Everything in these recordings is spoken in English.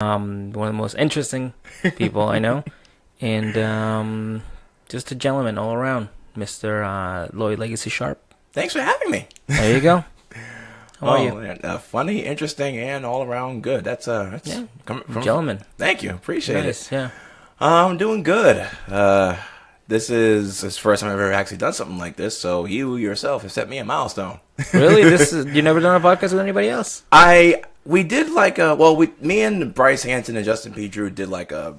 One of the most interesting people I know, and just a gentleman all around, Mr. Lloyd Legacy Sharp. Thanks for having me. There you go. How are you? Man, funny, interesting, and all around good. That's Yeah, from, gentleman. Thank you, appreciate Nice, it. yeah. I'm doing good. This is the first time I've ever actually done something like this. So you yourself have set me a milestone. Really, you never done a podcast with anybody else? We did like me and Bryce Hanson and Justin P. Drew did like a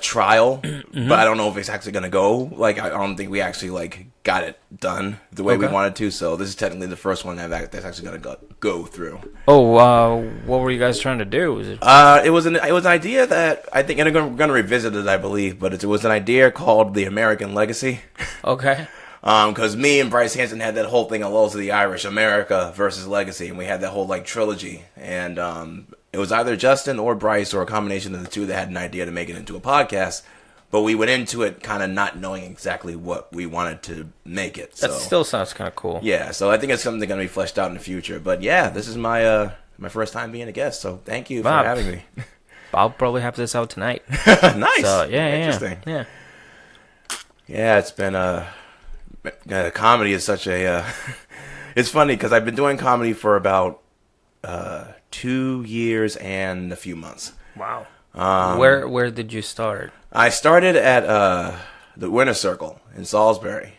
trial, but I don't know if it's actually gonna go. Like I don't think we actually like got it done the way we wanted to. So this is technically the first one that's actually gonna go through. Oh, what were you guys trying to do? Was it? It was an idea that I think, and I'm gonna revisit it, I believe, but it was an idea called the American Legacy. Okay. Because me and Bryce Hanson had that whole thing on Laws of the Irish, America versus Legacy, and we had that whole like trilogy. And it was either Justin or Bryce or a combination of the two that had an idea to make it into a podcast. But we went into it kind of not knowing exactly what we wanted to make it. That still sounds kind of cool. Yeah, so I think it's something going to be fleshed out in the future. But yeah, this is my my first time being a guest, so thank you for having me. I'll probably have this out tonight. Nice. So, yeah, interesting. Yeah. Yeah, it's been comedy is such a. It's funny because I've been doing comedy for about 2 years and a few months. Wow. Where did you start? I started at the Winter Circle in Salisbury.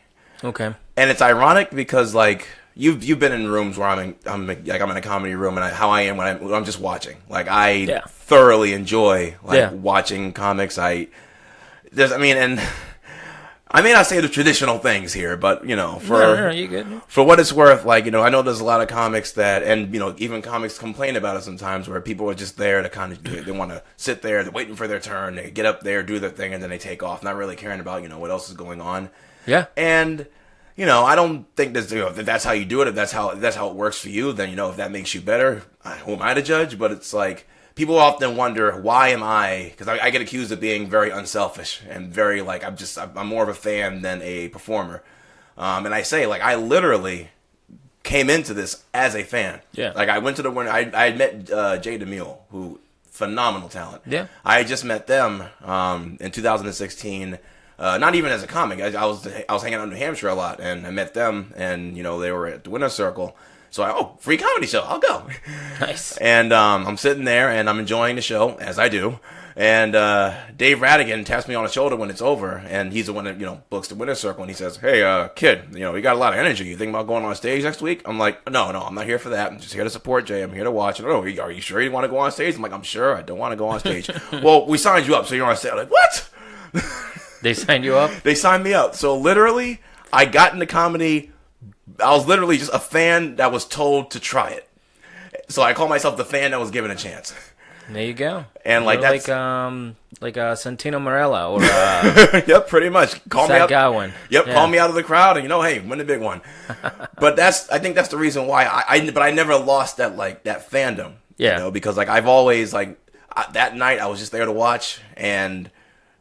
Okay. And it's ironic because like you've been in rooms where I'm in a comedy room, and how I am when I'm just watching. Like I thoroughly enjoy watching comics. I may not say the traditional things here, but you know, you good. For what it's worth, like, you know, I know there's a lot of comics that, and you know, even comics complain about it sometimes, where people are just there to kind of they want to sit there, they're waiting for their turn, they get up there, do their thing, and then they take off, not really caring about, you know, what else is going on. Yeah. And you know, I don't think if that's how you do it, if that's how it works for you, then you know, if that makes you better, who am I to judge? But it's like, people often wonder, why am I, because I get accused of being very unselfish and very, like, I'm more of a fan than a performer. And I say, like, I literally came into this as a fan. Yeah. Like, I went to the winner, I had met Jay DeMille, who, phenomenal talent. Yeah. I had just met them in 2016, not even as a comic. I was hanging out in New Hampshire a lot, and I met them, and, you know, they were at the Winter Circle. So free comedy show, I'll go. Nice. And I'm sitting there, and I'm enjoying the show, as I do. And Dave Radigan taps me on the shoulder when it's over, and he's the one that, you know, books the Winter Circle, and he says, "Hey, kid, you know, you got a lot of energy. You think about going on stage next week?" I'm like, no, I'm not here for that. I'm just here to support Jay. I'm here to watch. Oh, are you sure you want to go on stage? I'm like, I'm sure. I don't want to go on stage. Well, we signed you up, so you're on stage. I'm like, what? They signed you up? They signed me up. So literally, I got into comedy. I was literally just a fan that was told to try it. So I call myself the fan that was given a chance. There you go. And like that's like Santino Marella or yep, pretty much. Call me out. Gowan. Yep, yeah. Call me out of the crowd, and you know, hey, win the big one. But I think that's the reason why I never lost that fandom. Yeah. You know, because like I've always that night I was just there to watch, and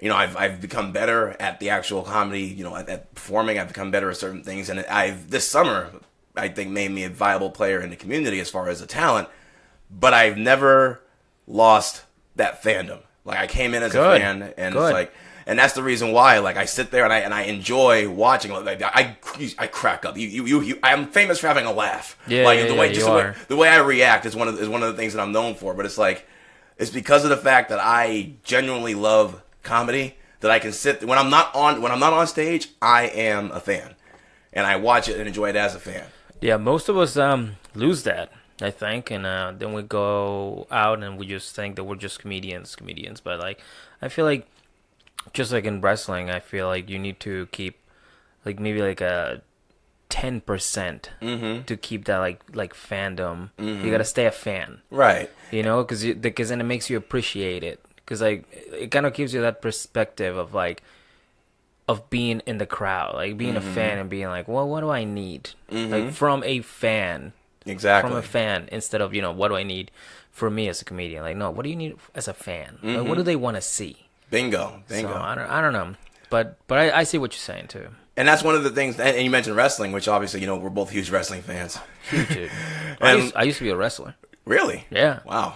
you know, I've become better at the actual comedy, you know, at performing. I've become better at certain things. And this summer, I think, made me a viable player in the community as far as a talent. But I've never lost that fandom. Like, I came in as a fan, and it's like, and that's the reason why, like, I sit there and I enjoy watching. Like, I crack up. I'm famous for having a laugh. Yeah, like, the way I react is one of the things that I'm known for. But it's like, it's because of the fact that I genuinely love comedy that I can sit when I'm not on stage. I am a fan, and I watch it and enjoy it as a fan. Yeah, most of us lose that, I think, and then we go out and we just think that we're just comedians. But like, I feel like just like in wrestling, I feel like you need to keep like maybe like a 10% to keep that like fandom. You gotta stay a fan, right? You know, because then it makes you appreciate it. Because like it kind of gives you that perspective of like of being in the crowd, like being a fan and being like, well, what do I need? Like from a fan, exactly. From a fan, instead of, you know, what do I need for me as a comedian? Like, no, what do you need as a fan? Like, what do they want to see? Bingo. So I don't know, but I see what you're saying too. And that's one of the things, and you mentioned wrestling, which obviously, you know, we're both huge wrestling fans. Huge, dude. I used to be a wrestler. Really? Yeah. Wow.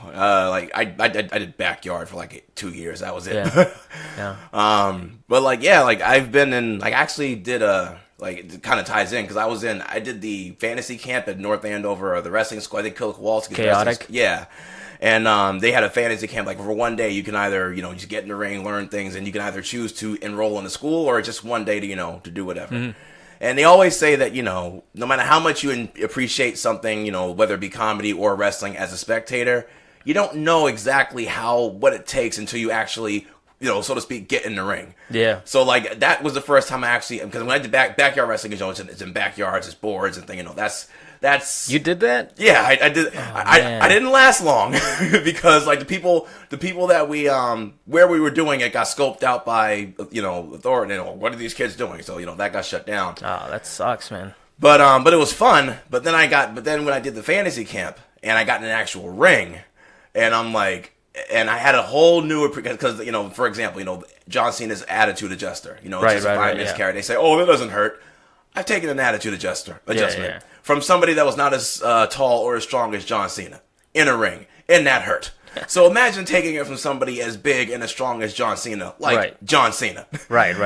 Like I did backyard for like 2 years. That was it. Yeah. Yeah. But like yeah, like I've been in like I actually did a like it kind of ties in because I did the fantasy camp at North Andover, the wrestling school. I think Kowalski's Chaotic. Yeah. And they had a fantasy camp. Like for one day, you can either just get in the ring, learn things, and you can either choose to enroll in the school or just one day to to do whatever. Mm-hmm. And they always say that no matter how much you appreciate something, whether it be comedy or wrestling as a spectator, you don't know exactly what it takes until you actually so to speak, get in the ring. Yeah. So like that was the first time I actually because when I did backyard wrestling, it's in backyards, it's boards and thing. That's You did that? yeah, I did. Oh, I didn't last long because like the people that we where we were doing it got scoped out by authority. What are these kids doing? So that got shut down. Oh, that sucks, man. But it was fun. But then when I did the fantasy camp and I got in an actual ring, and I'm like. And I had a whole new because for example, John Cena's attitude adjuster, it's just a 5 minutes carry. They say, "Oh, that doesn't hurt." I've taken an attitude adjustment from somebody that was not as tall or as strong as John Cena in a ring, and that hurt. So imagine taking it from somebody as big and as strong as John Cena, like John Cena. Right.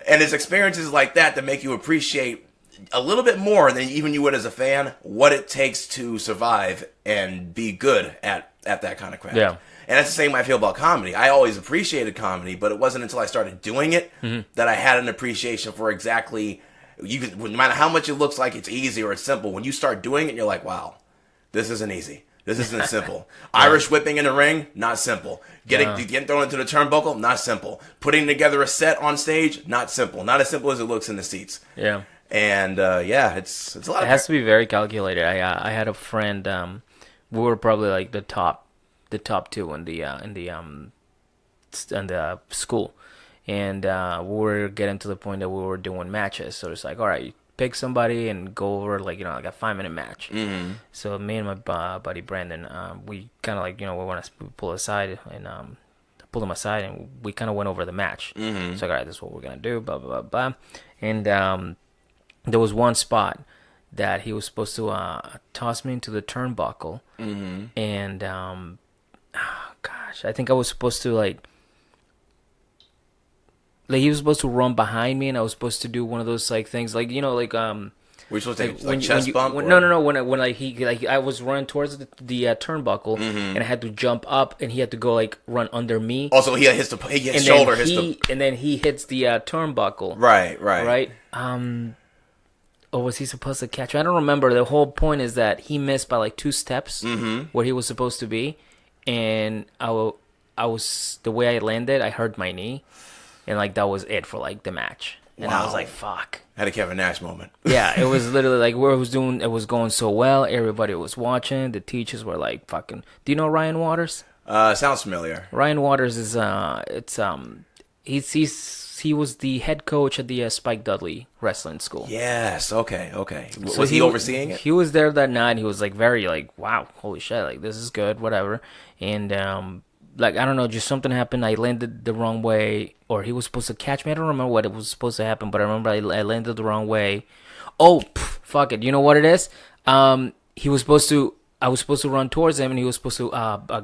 And it's experiences like that make you appreciate a little bit more than even you would as a fan what it takes to survive and be good at that kind of craft. Yeah. And that's the same way I feel about comedy. I always appreciated comedy, but it wasn't until I started doing it that I had an appreciation for exactly. No matter how much it looks like it's easy or it's simple, when you start doing it, you're like, wow, this isn't easy. This isn't simple. Irish whipping in the ring, not simple. Getting thrown into the turnbuckle, not simple. Putting together a set on stage, not simple. Not as simple as it looks in the seats. Yeah. And it's a lot. It has to be very calculated. I had a friend. We were probably like the top two in the school, and we were getting to the point that we were doing matches. So it's like, all right, pick somebody and go over like a 5-minute match. Mm-hmm. So me and my buddy Brandon, we kind of like we want to pull aside and pull him aside, and we kind of went over the match. Mm-hmm. So like, all right, this is what we're gonna do, blah blah blah blah, and there was one spot that he was supposed to toss me into the turnbuckle, and oh gosh, I think I was supposed to like he was supposed to run behind me, and I was supposed to do one of those like things like we're supposed to take when chest bump. No. When like I was running towards the turnbuckle, and I had to jump up, and he had to go like run under me. Also, he hits shoulder, and then he hits the turnbuckle. Right. Or was he supposed to catch? I don't remember. The whole point is that he missed by like 2 steps where he was supposed to be, and I was the way I landed, I hurt my knee, and like that was it for like the match. And I was like, "Fuck!" Had a Kevin Nash moment. Yeah, it was literally like where I was doing. It was going so well. Everybody was watching. The teachers were like, "Fucking." Do you know Ryan Waters? Sounds familiar. Ryan Waters is he was the head coach at the Spike Dudley wrestling school. Yes. Okay. Was he overseeing it? He was there that night. He was like very like, wow, holy shit, like this is good, whatever. And like I don't know, just something happened. I landed the wrong way, or he was supposed to catch me. I don't remember what it was supposed to happen, but I remember I landed the wrong way. Oh, fuck it. You know what it is? He was supposed to. I was supposed to run towards him, and he was supposed to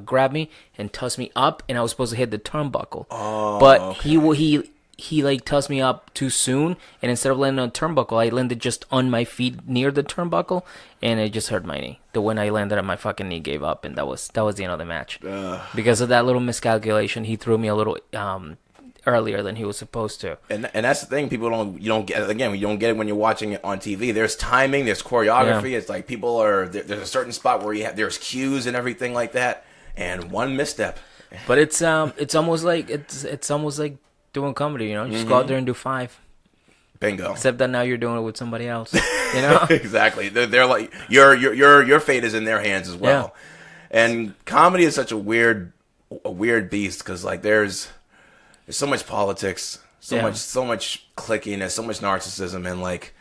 grab me and toss me up, and I was supposed to hit the turnbuckle. Oh, but okay. He like tossed me up too soon, and instead of landing on the turnbuckle, I landed just on my feet near the turnbuckle, and it just hurt my knee. When I landed, my fucking knee gave up, and that was the end of the match. Because of that little miscalculation, he threw me a little earlier than he was supposed to. And that's the thing, you don't get it when you're watching it on TV. There's timing, there's choreography. Yeah. It's like there's a certain spot where there's cues and everything like that, and one misstep. But it's almost like doing comedy, just go out there and do 5. Bingo. Except that now you're doing it with somebody else, Exactly. They're like your fate is in their hands as well. Yeah. And comedy is such a weird beast because like there's so much politics, so much clickiness, so much narcissism, and like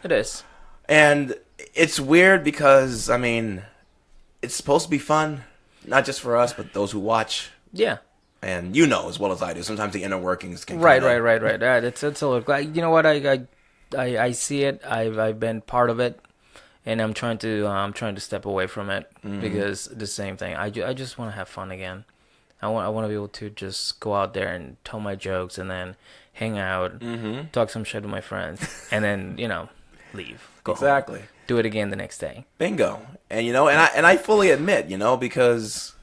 it is. And it's weird because I mean, it's supposed to be fun, not just for us, but those who watch. Yeah. And as well as I do, sometimes the inner workings can right. It's a look like, you know what, I see it. I've been part of it, and I'm trying to step away from it because the same thing. I just want to have fun again. I want to be able to just go out there and tell my jokes and then hang out, talk some shit with my friends, and then leave, go home, Exactly. do it again the next day. Bingo. And I fully admit, because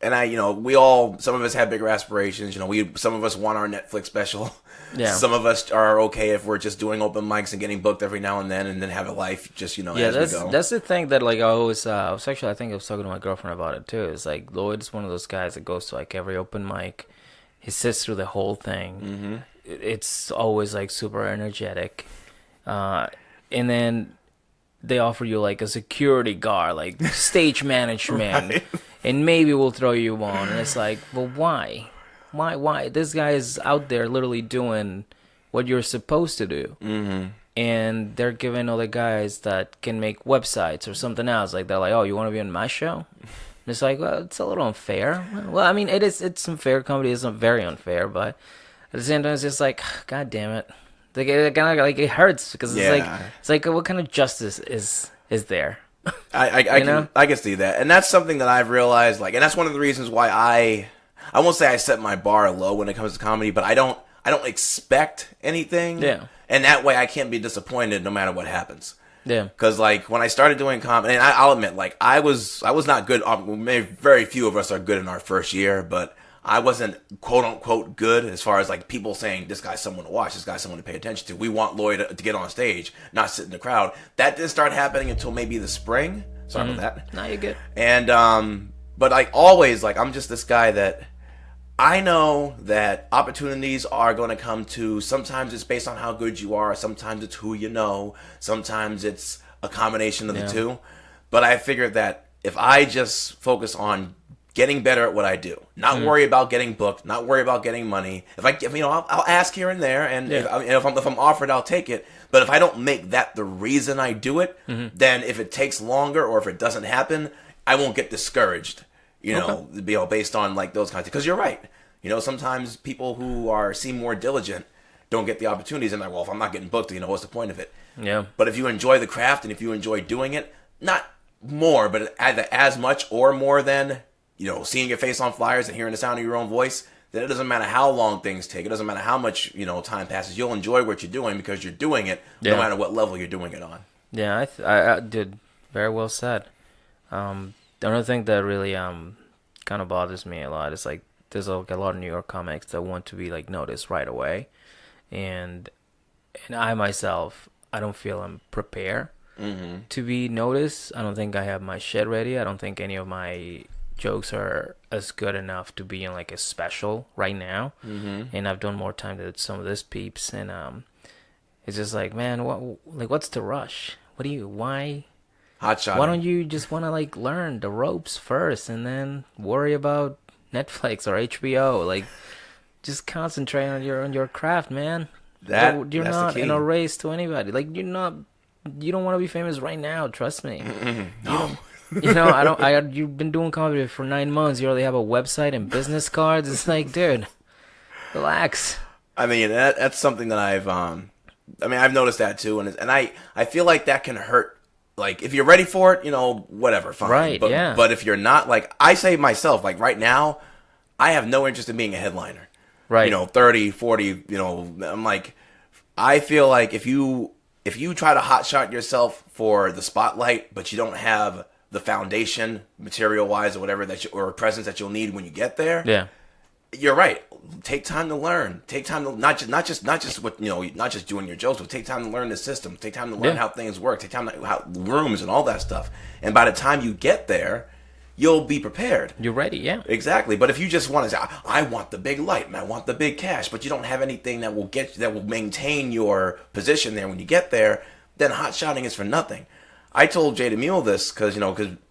and we all, some of us have bigger aspirations. Some of us want our Netflix special. Yeah. Some of us are okay if we're just doing open mics and getting booked every now and then have a life just Yeah, as we go. that's the thing that like I think I was talking to my girlfriend about it too. It's like Lloyd's one of those guys that goes to like every open mic. He sits through the whole thing. It's always like super energetic, and then they offer you like a security guard, like stage management, Right. and maybe we'll throw you on. And it's like, well, why? Why? This guy is out there literally doing what you're supposed to do. And they're giving other guys that can make websites or something else. Like, they're like, oh, you want to be on my show? And it's like, well, it's a little unfair. Well, I mean, it's unfair. Comedy isn't very unfair, but at the same time, it's just like, God damn it. Like, it kind of like it hurts because it's like what kind of justice is there? I can see that, and that's something that I've realized. Like, and that's one of the reasons why I won't say I set my bar low when it comes to comedy, but I don't expect anything. Yeah. And that way I can't be disappointed no matter what happens. Yeah. Because like when I started doing comedy, and I'll admit, like I was not good. Maybe very few of us are good in our first year, but I wasn't quote unquote good as far as like people saying this guy's someone to watch, this guy's someone to pay attention to. We want Lloyd to get on stage, not sit in the crowd. That didn't start happening until maybe the spring. Sorry about that. No, you're good. And but like always, like I'm just this guy that I know that opportunities are going to come to. Sometimes it's based on how good you are. Sometimes it's who you know. Sometimes it's a combination of the two. But I figured that if I just focus on getting better at what I do, not worry about getting booked, not worry about getting money. If I'll ask here and there, and if I'm offered, I'll take it. But if I don't make that the reason I do it, then if it takes longer or if it doesn't happen, I won't get discouraged. Based on like those kinds of, because you're right. Sometimes people who seem more diligent don't get the opportunities, and like, well, if I'm not getting booked, what's the point of it? Yeah. But if you enjoy the craft and if you enjoy doing it, not more, but either as much or more than, seeing your face on flyers and hearing the sound of your own voice, then it doesn't matter how long things take. It doesn't matter how much, time passes. You'll enjoy what you're doing because you're doing it no matter what level you're doing it on. Yeah, I did very well said. The other thing that really kind of bothers me a lot is like there's a lot of New York comics that want to be like noticed right away, and I myself, I don't feel I'm prepared to be noticed. I don't think I have my shit ready. I don't think any of my jokes are as good enough to be in like a special right now. And I've done more time than some of these peeps, and it's just like, man, what's the rush? Why Hotshot. Why don't you just want to like learn the ropes first and then worry about Netflix or HBO? Like, just concentrate on your craft, man. You're not in a race to anybody. Like, you don't want to be famous right now. Trust me. No. You've been doing comedy for 9 months. You already have a website and business cards. It's like, dude, relax. I mean, that's something that I've noticed that too, and I feel like that can hurt. Like, if you're ready for it, whatever, fine. Right, But if you're not, like, I say myself, like, right now, I have no interest in being a headliner. Right. 30, 40, I'm like, I feel like if you try to hotshot yourself for the spotlight, but you don't have the foundation, material-wise or whatever, or presence that you'll need when you get there, Yeah. you're right. Take time to learn. Take time to not just what not just doing your jokes, but take time to learn the system. Take time to learn how things work. Take time to how rooms and all that stuff. And by the time you get there, you'll be prepared. You're ready, yeah. Exactly. But if you just want to say, I want the big light and I want the big cash, but you don't have anything that will maintain your position there when you get there, then hot shotting is for nothing. I told Jay DeMille this because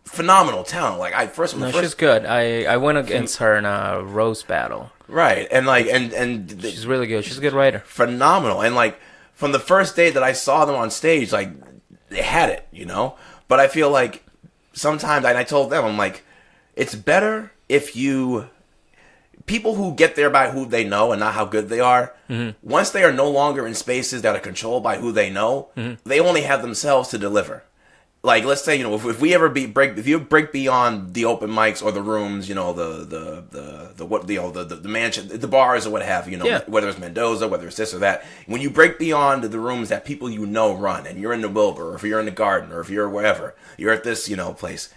phenomenal talent. Like she's good. I went against her in a roast battle. Right, and like and she's really good. She's a good writer. Phenomenal, and like from the first day that I saw them on stage, like they had it, But I feel like sometimes, and I told them, I'm like, it's better if people who get there by who they know and not how good they are, once they are no longer in spaces that are controlled by who they know, they only have themselves to deliver. Like, let's say, if we ever if you break beyond the open mics or the rooms, the mansion, the bars or what have you, whether it's Mendoza, whether it's this or that, when you break beyond the rooms that people run, and you're in the Wilbur, or if you're in the Garden, or if you're wherever, you're at this, place,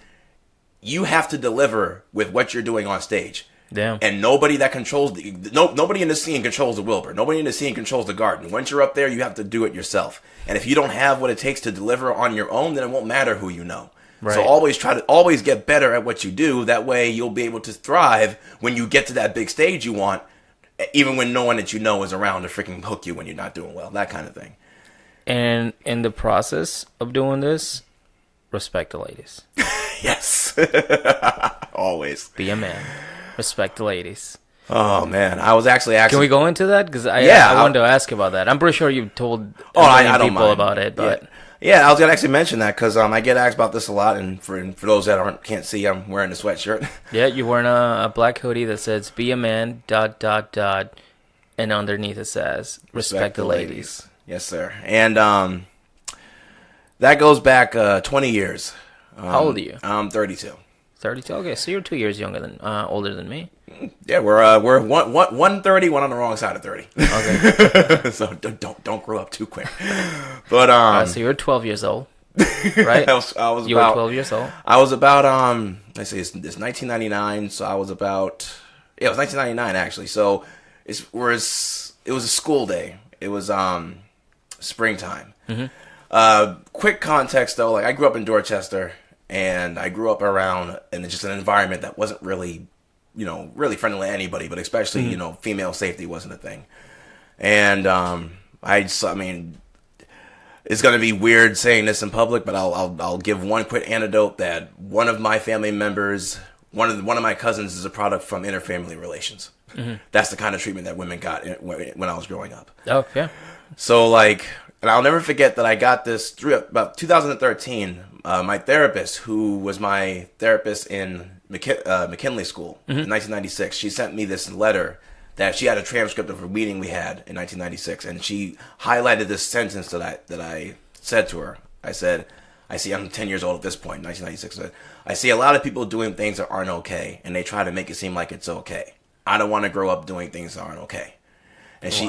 you have to deliver with what you're doing on stage. Damn. And nobody that controls nobody in the scene controls the Wilbur. Nobody in the scene controls the Garden. Once you're up there, you have to do it yourself. And if you don't have what it takes to deliver on your own, then it won't matter who you know. Right. So always get better at what you do. That way you'll be able to thrive when you get to that big stage you want, even when no one that you know is around to freaking hook you when you're not doing well. That kind of thing. And in the process of doing this, respect the ladies. Yes. Always. Be a man. Respect the ladies. Oh man, I was actually asking. Can we go into that? Because I wanted to ask about that. I'm pretty sure you've told I don't people mind. About it, but yeah, I was gonna actually mention that because I get asked about this a lot, and for those that can't see, I'm wearing a sweatshirt. Yeah, you're wearing a black hoodie that says "Be a man." ... And underneath it says "Respect the ladies." Yes, sir. And that goes back 20 years. How old are you? I'm 32. 32. Okay, so you're 2 years older than me. Yeah, we're 130, one on the wrong side of 30. Okay. So don't grow up too quick. But so you're 12 years old, right? You were 12 years old. I was about let's see, it's 1999, so I was about it was 1999 actually. So it was a school day. It was springtime. Quick context though, like I grew up in Dorchester. And I grew up around in just an environment that wasn't really, really friendly to anybody, but especially, female safety wasn't a thing. And it's going to be weird saying this in public, but I'll give one quick anecdote that one of my family members, one of my cousins, is a product from interfamily relations. That's the kind of treatment that women got when I was growing up. Oh yeah. So and I'll never forget that I got this through about 2013. My therapist, who was my therapist in McKinley School in 1996, she sent me this letter that she had a transcript of a meeting we had in 1996, and she highlighted this sentence that I said to her. I said, I'm 10 years old at this point, 1996. I see a lot of people doing things that aren't okay, and they try to make it seem like it's okay. I don't want to grow up doing things that aren't okay. And she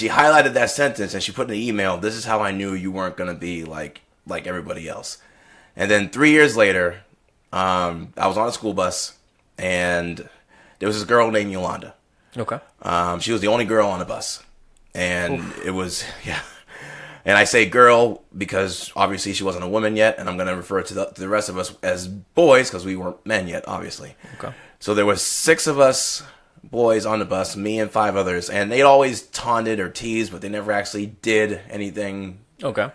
highlighted that sentence, and she put in an email, this is how I knew you weren't going to be like everybody else. And then 3 years later, I was on a school bus, and there was this girl named Yolanda. Okay. She was the only girl on the bus. And It was, yeah. And I say girl because obviously she wasn't a woman yet, and I'm going to refer to the rest of us as boys because we weren't men yet, obviously. Okay. So there were 6 of us boys on the bus, me and 5 others, and they'd always taunted or teased, but they never actually did anything. Okay.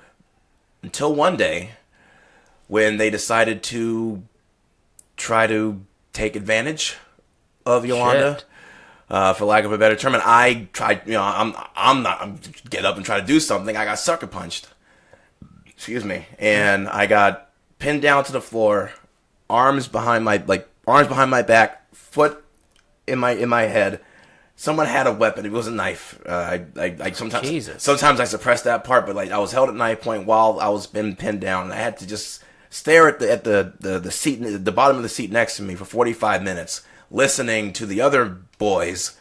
Until one day, when they decided to try to take advantage of Yolanda, for lack of a better term, and I tried, I'm get up and try to do something. I got sucker punched. Excuse me, and I got pinned down to the floor, arms behind my back, foot in my head. Someone had a weapon. It was a knife. Sometimes I suppressed that part, but I was held at knife point while I was being pinned down, and I had to just stare at the seat, the bottom of the seat next to me for 45 minutes, listening to the other boys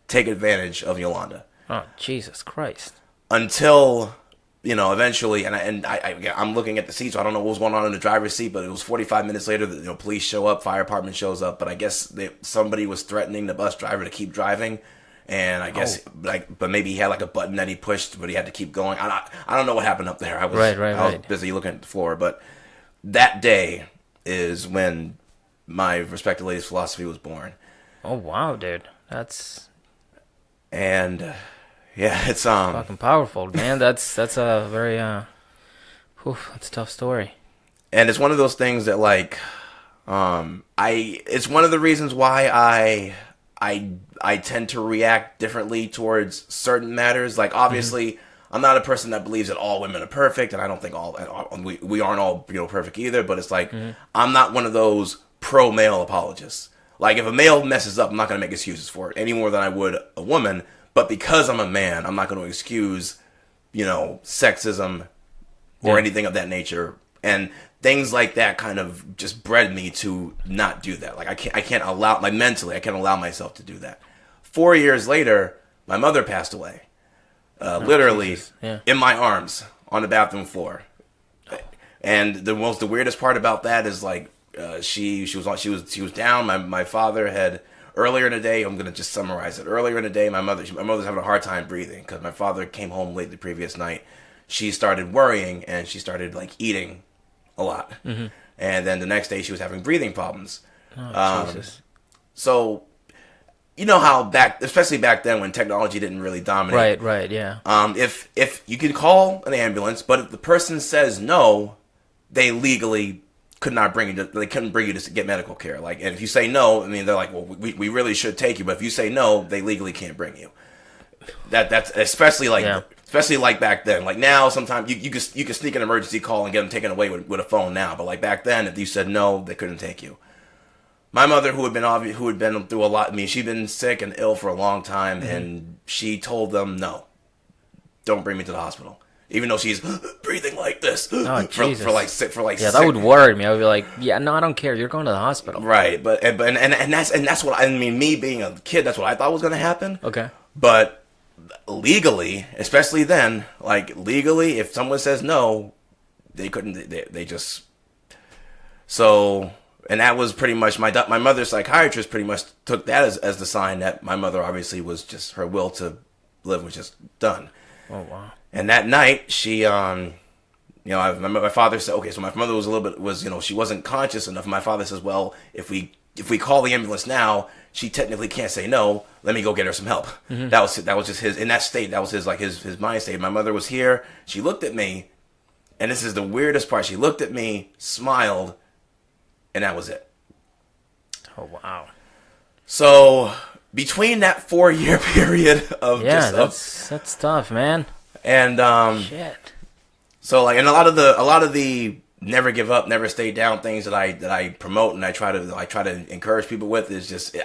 take advantage of Yolanda. Oh, Jesus Christ! Until eventually, I'm looking at the seat, so I don't know what was going on in the driver's seat, but it was 45 minutes later that police show up, fire department shows up, but I guess somebody was threatening the bus driver to keep driving. And I guess, but maybe he had a button that he pushed, but he had to keep going. I don't know what happened up there. I was busy looking at the floor, but that day is when my Respect the Ladies philosophy was born. Oh wow, dude, it's fucking powerful, man. That's a very that's a tough story. And it's one of those things that it's one of the reasons why I tend to react differently towards certain matters. Obviously, I'm not a person that believes that all women are perfect, and I don't think we aren't all perfect either. But it's I'm not one of those pro male apologists. Like, if a male messes up, I'm not going to make excuses for it any more than I would a woman. But because I'm a man, I'm not going to excuse, sexism or anything of that nature. And things like that kind of just bred me to not do that. Like, I can't allow, like, mentally, I can't allow myself to do that. 4 years later, my mother passed away. Literally in my arms on the bathroom floor. And the weirdest part about that is, like, she was down. My father had earlier in the day. I'm gonna just summarize it. Earlier in the day, my mother's having a hard time breathing because my father came home late the previous night. She started worrying and she started like eating a lot. Mm-hmm. And then the next day she was having breathing problems. Oh, Jesus. So you know how especially back then when technology didn't really dominate. Right, yeah. If you could call an ambulance, but if the person says no, they legally couldn't bring you to get medical care. Like, and if you say no, I mean, they're like, well, we really should take you, but if you say no, they legally can't bring you. That's especially like back then. Like now, sometimes you can sneak an emergency call and get them taken away with a phone now. But like back then, if you said no, they couldn't take you. My mother, who had been through a lot. I mean, she'd been sick and ill for a long time, mm-hmm. and she told them, no, don't bring me to the hospital. Even though she's breathing like this for that would worry me. I would be like, yeah, no, I don't care. You're going to the hospital, right? But that's what I mean. Me being a kid, that's what I thought was going to happen. Okay, but legally, especially then, like legally, if someone says no, they couldn't. They just so. And that was pretty much my mother's psychiatrist pretty much took that as the sign that my mother obviously was just her will to live was just done. Oh wow. And that night, she, I remember my father said, okay, so my mother she wasn't conscious enough. My father says, well, if we call the ambulance now, she technically can't say no. Let me go get her some help. Mm-hmm. That was just his, in that state, that was his mind state. My mother was here. She looked at me, and this is the weirdest part. She looked at me, smiled, and that was it. Oh, wow. So between that 4-year period of that's tough, man. And shit. So like, and a lot of the never give up, never stay down things that I promote and I try to encourage people with is just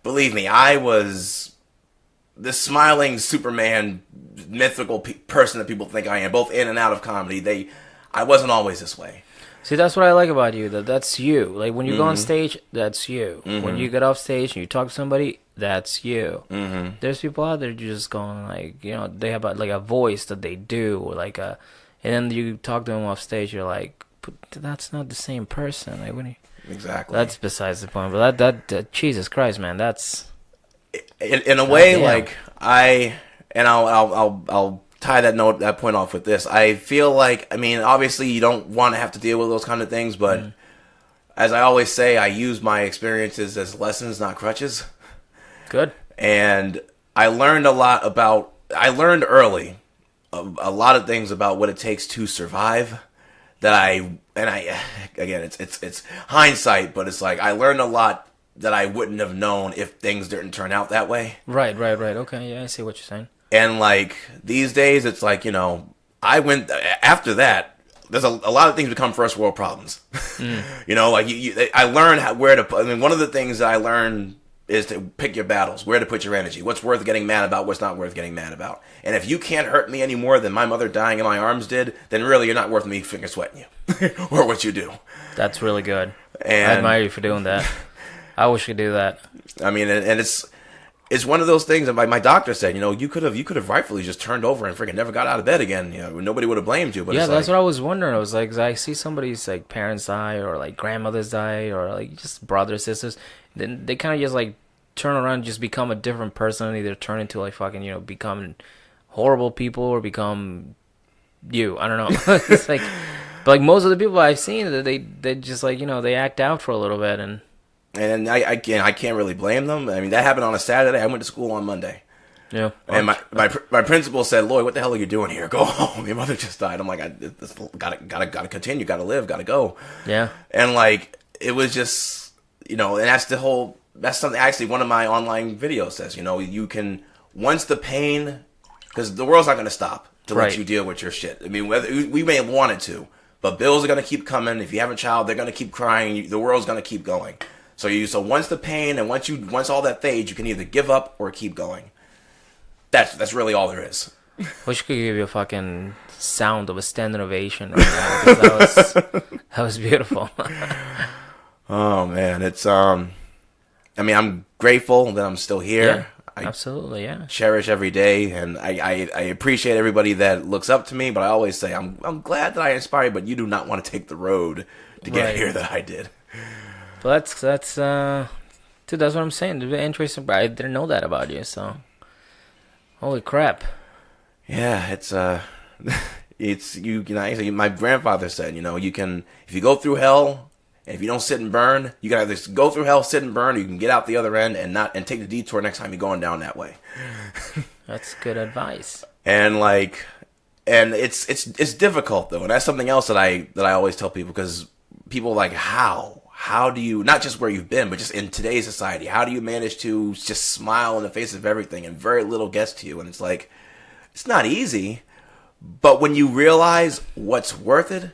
believe me, I was this smiling Superman mythical person that people think I am, both in and out of comedy. I wasn't always this way. See, that's what I like about you. That's you. Like when you go on stage, that's you. Mm-hmm. When you get off stage and you talk to somebody, that's you. Mm-hmm. There's people out there just going like, they have a voice that they do, or and then you talk to them off stage, you're like, but that's not the same person. Like when exactly. That's besides the point. But that Jesus Christ, man, that's in a way like I'll tie that point off with this. I feel like, I mean, obviously you don't want to have to deal with those kind of things, but as I always say, I use my experiences as lessons, not crutches. Good. And I learned early a lot of things about what it takes to survive again, it's hindsight, but it's like I learned a lot that I wouldn't have known if things didn't turn out that way. Right. Okay, yeah, I see what you're saying. And like these days, it's like, I went after that. There's a lot of things become first world problems. I learned where to. I mean, one of the things that I learned is to pick your battles, where to put your energy, what's worth getting mad about, what's not worth getting mad about. And if you can't hurt me any more than my mother dying in my arms did, then really you're not worth me finger sweating you or what you do. That's really good. And I admire you for doing that. I wish you could do that. I mean, and it's one of those things that my doctor said, you could have rightfully just turned over and freaking never got out of bed again. Nobody would have blamed you. But yeah, that's what I was wondering. I was like, 'cause I see somebody's like parents die or like grandmothers die or like just brothers, sisters. Then they kind of just like turn around and just become a different person. Either turn into like fucking, become horrible people or become you. I don't know. It's like, but like most of the people I've seen, they just like, they act out for a little bit And I can't really blame them. I mean, that happened on a Saturday. I went to school on Monday. Yeah. And my principal said, "Lloyd, what the hell are you doing here? Go home. Your mother just died." I'm like, gotta continue, gotta live, gotta go. Yeah. And like, it was just, and that's something actually one of my online videos says, you can, once the pain, because the world's not going to stop to let you deal with your shit. I mean, whether we may have wanted to, but bills are going to keep coming. If you have a child, they're going to keep crying. The world's going to keep going. So once the pain and once all that fades, you can either give up or keep going. That's really all there is. Wish I could give you a fucking sound of a standing ovation right now, because that was beautiful. Oh man, it's I mean, I'm grateful that I'm still here. Yeah, absolutely, yeah. Cherish every day, and I appreciate everybody that looks up to me. But I always say I'm glad that I inspire you, but you do not want to take the road to get here that I did. But that's dude, that's what I'm saying. It's interesting. I didn't know that about you, so holy crap. Yeah, it's you know, my grandfather said, you can, if you go through hell, and if you don't sit and burn, you gotta either go through hell, sit and burn, or you can get out the other end and take the detour next time you're going down that way. That's good advice. And it's difficult though, and that's something else that I always tell people, because people are like, how do you, not just where you've been, but just in today's society, how do you manage to just smile in the face of everything and very little gets to you? And it's like, it's not easy, but when you realize what's worth it,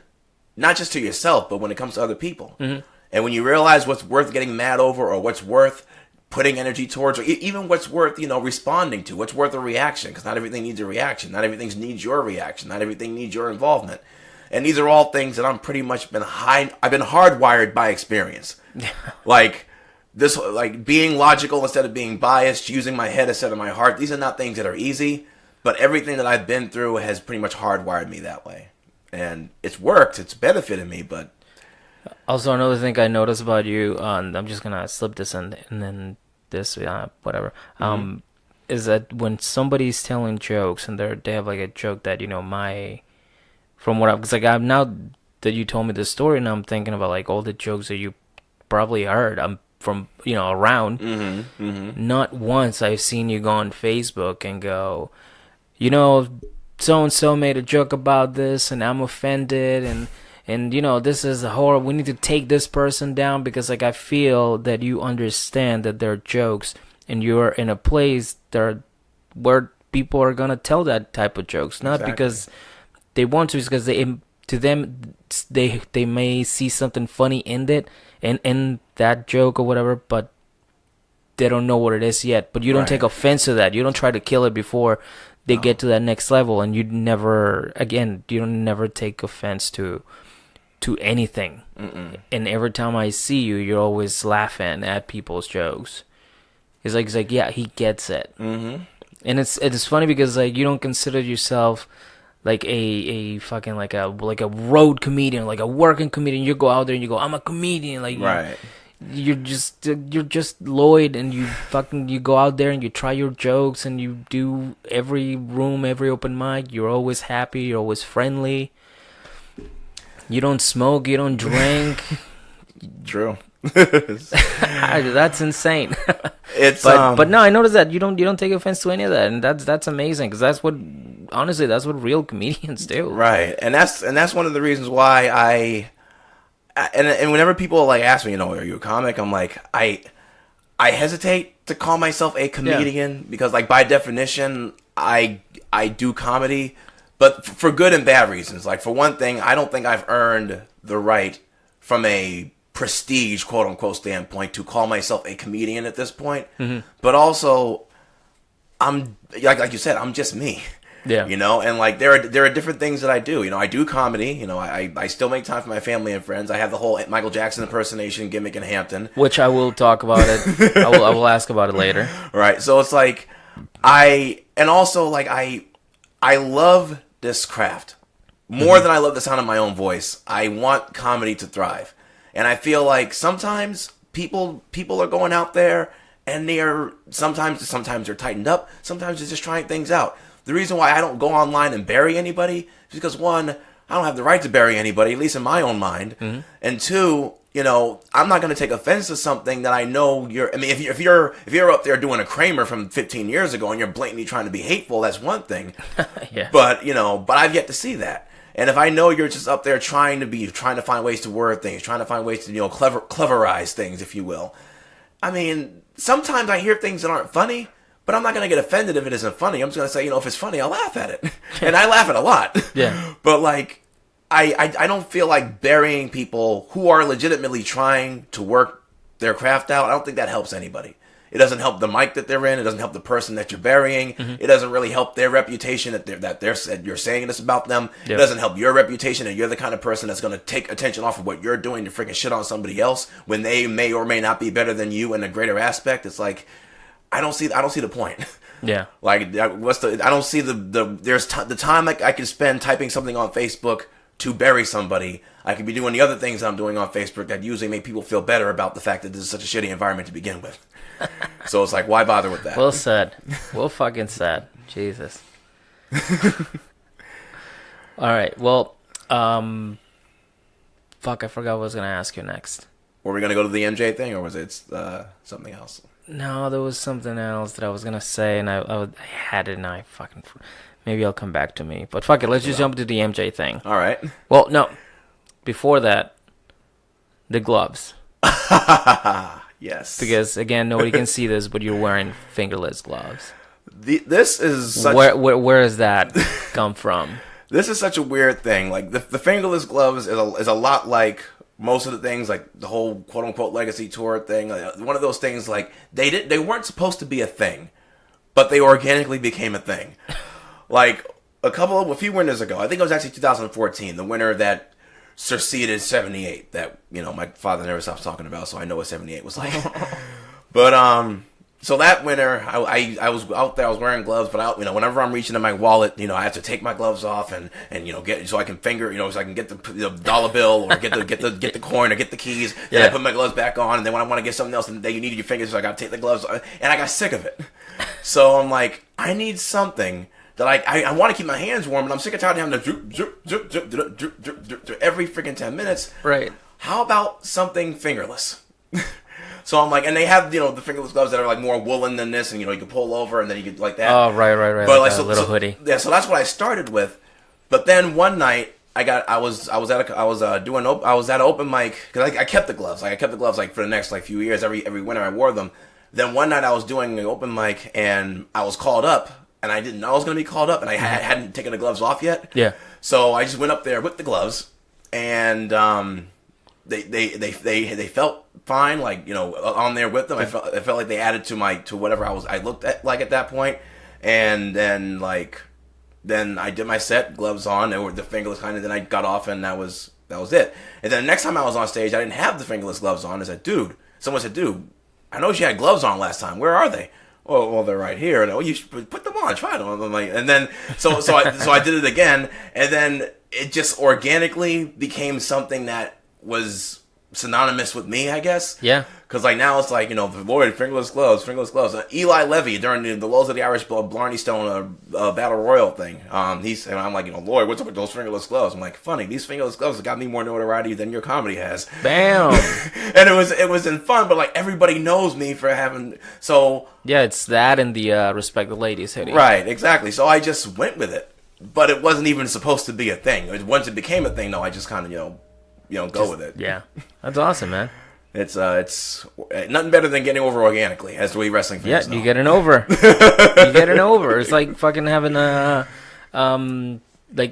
not just to yourself, but when it comes to other people, and when you realize what's worth getting mad over, or what's worth putting energy towards, or even what's worth, responding to, what's worth a reaction, because not everything needs a reaction, not everything needs your reaction, not everything needs your involvement. And these are all things that I've been hardwired by experience. Like being logical instead of being biased, using my head instead of my heart. These are not things that are easy, but everything that I've been through has pretty much hardwired me that way. And it's worked, it's benefited me, but... Also, another thing I noticed about you, and I'm just gonna slip this in, and then this, whatever, is that when somebody's telling jokes, and they have like a joke that, from what because like I'm now that you told me this story, and I'm thinking about like all the jokes that you probably heard from around. Not once I've seen you go on Facebook and go, so and so made a joke about this, and I'm offended, and this is horrible. We need to take this person down, because like I feel that you understand that they're jokes, and you're in a place where people are gonna tell that type of jokes, not because they want to, it's because they may see something funny in it, and in that joke or whatever, but they don't know what it is yet. But you don't take offense to that. You don't try to kill it before they get to that next level, and you don't never take offense to anything. And every time I see you, you're always laughing at people's jokes. It's like yeah, he gets it. And it's funny because like you don't consider yourself like a fucking like a road comedian, like a working comedian. You go out there and you go, I'm a comedian, like you're just Lloyd, and you go out there and you try your jokes, and you do every room, every open mic. You're always happy, you're always friendly. You don't smoke, you don't drink. True. That's insane. But no, I noticed that you don't take offense to any of that, and that's amazing, because that's what real comedians do. Right, and that's one of the reasons why and whenever people like ask me, are you a comic? I'm like, I hesitate to call myself a comedian, because like by definition I do comedy, but for good and bad reasons. Like for one thing, I don't think I've earned the right from a prestige quote unquote standpoint to call myself a comedian at this point. But also, I'm like you said, I'm just me. Yeah. And like there are different things that I do. I do comedy. I still make time for my family and friends. I have the whole Michael Jackson impersonation gimmick in Hampton, which I will talk about it. I will ask about it later. Right. So it's like I love this craft more than I love the sound of my own voice. I want comedy to thrive, and I feel like sometimes people are going out there and sometimes they're tightened up. Sometimes they're just trying things out. The reason why I don't go online and bury anybody is because, one, I don't have the right to bury anybody, at least in my own mind. And two, I'm not going to take offense to something that I know if you're up there doing a Kramer from 15 years ago and you're blatantly trying to be hateful, that's one thing. Yeah. But I've yet to see that. And if I know you're just up there trying to find ways to word things, trying to find ways to, cleverize things, if you will. I mean, sometimes I hear things that aren't funny, but I'm not going to get offended if it isn't funny. I'm just going to say, if it's funny, I'll laugh at it. And I laugh at a lot. Yeah. But, like, I don't feel like burying people who are legitimately trying to work their craft out, I don't think that helps anybody. It doesn't help the mic that they're in. It doesn't help the person that you're burying. It doesn't really help their reputation that you're saying this about them. Yep. It doesn't help your reputation that you're the kind of person that's going to take attention off of what you're doing to freaking shit on somebody else when they may or may not be better than you in a greater aspect. It's like I don't see the point. Yeah. Like I don't see the time like I can spend typing something on Facebook to bury somebody. I could be doing the other things I'm doing on Facebook that usually make people feel better about the fact that this is such a shitty environment to begin with. So it's like, why bother with that? Well said. Well fucking said. Jesus. All right. Well, fuck, I forgot what I was going to ask you next. Were we going to go to the MJ thing, or was it something else? No, there was something else that I was going to say, and I had it, and I fucking... Maybe I'll come back to me. But fuck it, let's just jump to the MJ thing. All right. Well, no. Before that, the gloves. Yes. Because, again, nobody can see this, but you're wearing fingerless gloves. This is such... Where does that come from? This is such a weird thing. Like, the fingerless gloves is a lot like most of the things, like the whole quote-unquote legacy tour thing. Like, one of those things, like, they weren't supposed to be a thing, but they organically became a thing. Like, a few winters ago, I think it was actually 2014, the winter that succeeded 78, that, you know, my father never stops talking about, so I know what 78 was like. But, so that winter, I was out there, I was wearing gloves, but whenever I'm reaching in my wallet, you know, I have to take my gloves off and you know, so I can get the dollar bill or get the coin or get the keys. Then I put my gloves back on, and then when I want to get something else, then you need your fingers, so I got to take the gloves off, and I got sick of it. So I'm like, I need something that I want to keep my hands warm, and I'm sick and tired of having to every freaking 10 minutes. Right. How about something fingerless? So I'm like, and they have, you know, the fingerless gloves that are like more woolen than this, and you know, you can pull over and then you can like that. Oh, right. But like a little hoodie. Yeah, so that's what I started with. But then one night I was at an open mic because I kept the gloves. Like I kept the gloves like for the next like few years. Every winter I wore them. Then one night I was doing an open mic and I was called up. And I didn't know I was going to be called up, and I hadn't taken the gloves off yet. Yeah. So I just went up there with the gloves, and they felt fine, like, you know, on there with them. I felt like they added to whatever I looked at like at that point. And then I did my set, gloves on, and the fingerless kind of. Then I got off, and that was it. And then the next time I was on stage, I didn't have the fingerless gloves on. Someone said, dude, I know you had gloves on last time. Where are they? Well, they're right here. And, you should put them on. Try them. I'm like, and then so I did it again, and then it just organically became something that was synonymous with me, I guess. Yeah. Because like now it's like, you know, Lloyd, fingerless gloves. Eli Levy during the Lows of the Irish Blarney Stone Battle Royal thing. And I'm like, you know, Lloyd, what's up with those fingerless gloves? I'm like, funny, these fingerless gloves have got me more notoriety than your comedy has. Bam. And it was in fun, but like everybody knows me for having so. Yeah, it's that and the Respect the Ladies hoodie. Right, exactly. So I just went with it, but it wasn't even supposed to be a thing. Once it became a thing, though, I just kind of go with it. Yeah, that's awesome, man. It's nothing better than getting over organically, as the way wrestling fans know. You get an over. You get an over. It's like fucking having like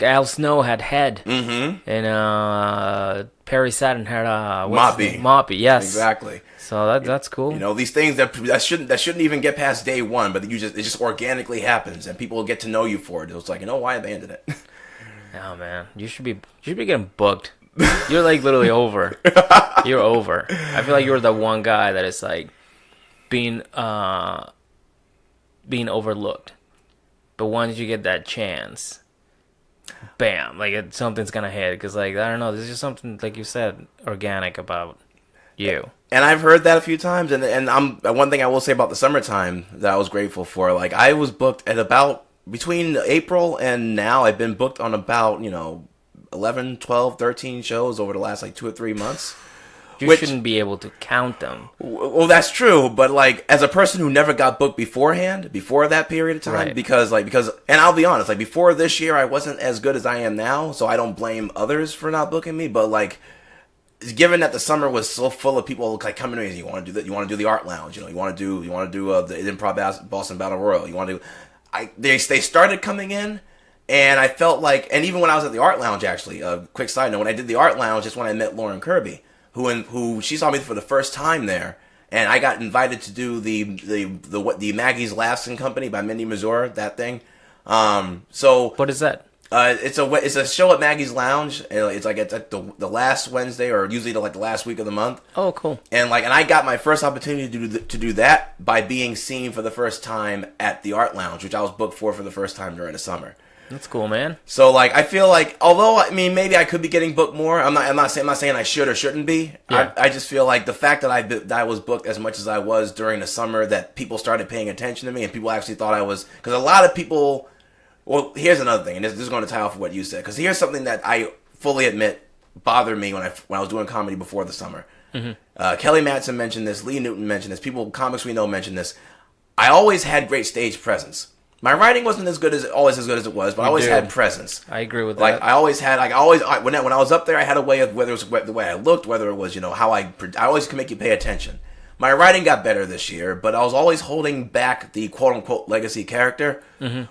Al Snow had Head, and Perry Saturn had Moppy. Yes, exactly. So that's cool. You know, these things that shouldn't even get past day one, but it just organically happens, and people will get to know you for it. It's like, you know, why abandon it? Oh man, you should be getting booked. You're like literally over. You're over. I feel like you're the one guy that is like being overlooked. But once you get that chance, bam, like something's gonna hit. Because like I don't know, there's just something like you said, organic about you. And I've heard that a few times. And one thing I will say about the summertime that I was grateful for. Like I was booked at about between April and now. I've been booked on about 11, 12, 13 shows over the last like 2 or 3 months. You shouldn't be able to count them. Well, that's true, but like as a person who never got booked beforehand, before that period of time, right. because and I'll be honest, like before this year I wasn't as good as I am now, so I don't blame others for not booking me, but like given that the summer was so full of people like coming in, you want to do the art lounge, you want to do the improv Boston Battle Royal, they started coming in. And I felt like, and even when I was at the Art Lounge, actually, a quick side note, when I did the Art Lounge, that's when I met Lauren Kirby, who she saw me for the first time there. and I got invited to do the Maggie's Laughs and Company by Mindy Mazur, that thing. So What is that? it's a show at Maggie's Lounge. It's like it's at the last Wednesday, or usually the last week of the month. Oh, cool. And I got my first opportunity to do that by being seen for the first time at the Art Lounge, which I was booked for the first time during the summer. That's cool, man. So I feel like, although I mean maybe I could be getting booked more, I'm not saying I should or shouldn't be. Yeah. I just feel like the fact that I was booked as much as I was during the summer, that people started paying attention to me, and people actually thought I was, because a lot of people. Well, here's another thing, and this is going to tie off of what you said, because here's something that I fully admit bothered me when I was doing comedy before the summer. Mm-hmm. Kelly Matson mentioned this, Lee Newton mentioned this, comics we know mentioned this. I always had great stage presence. My writing wasn't always as good as it was, but I always had presence. I agree with that. I always had, when I was up there, I had a way of, whether it was the way I looked, whether it was, how I always could make you pay attention. My writing got better this year, but I was always holding back the quote-unquote legacy character,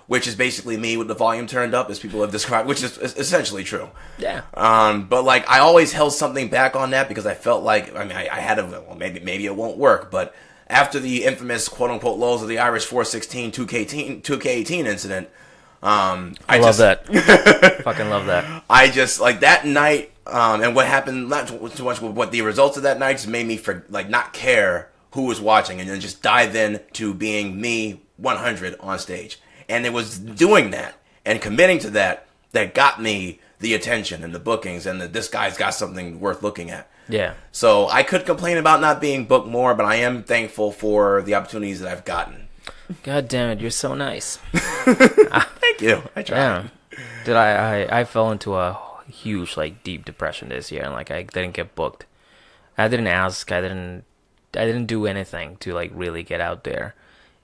which is basically me with the volume turned up, as people have described, which is essentially true. Yeah. But I always held something back on that, because I felt like, I had maybe it won't work, but after the infamous quote-unquote lows of the Irish 416 2K18 incident, I love that. Fucking love that. I just, that night, and what happened, not too much, but what the results of that night just made me not care who was watching, and then just dive in to being me 100 on stage. And it was doing that and committing to that got me the attention and the bookings, and this guy's got something worth looking at. Yeah. So I could complain about not being booked more, but I am thankful for the opportunities that I've gotten. God damn it, you're so nice. Thank you. I tried. Yeah. Dude, I fell into a huge, deep depression this year, and I didn't get booked. I didn't ask. I didn't do anything to really get out there.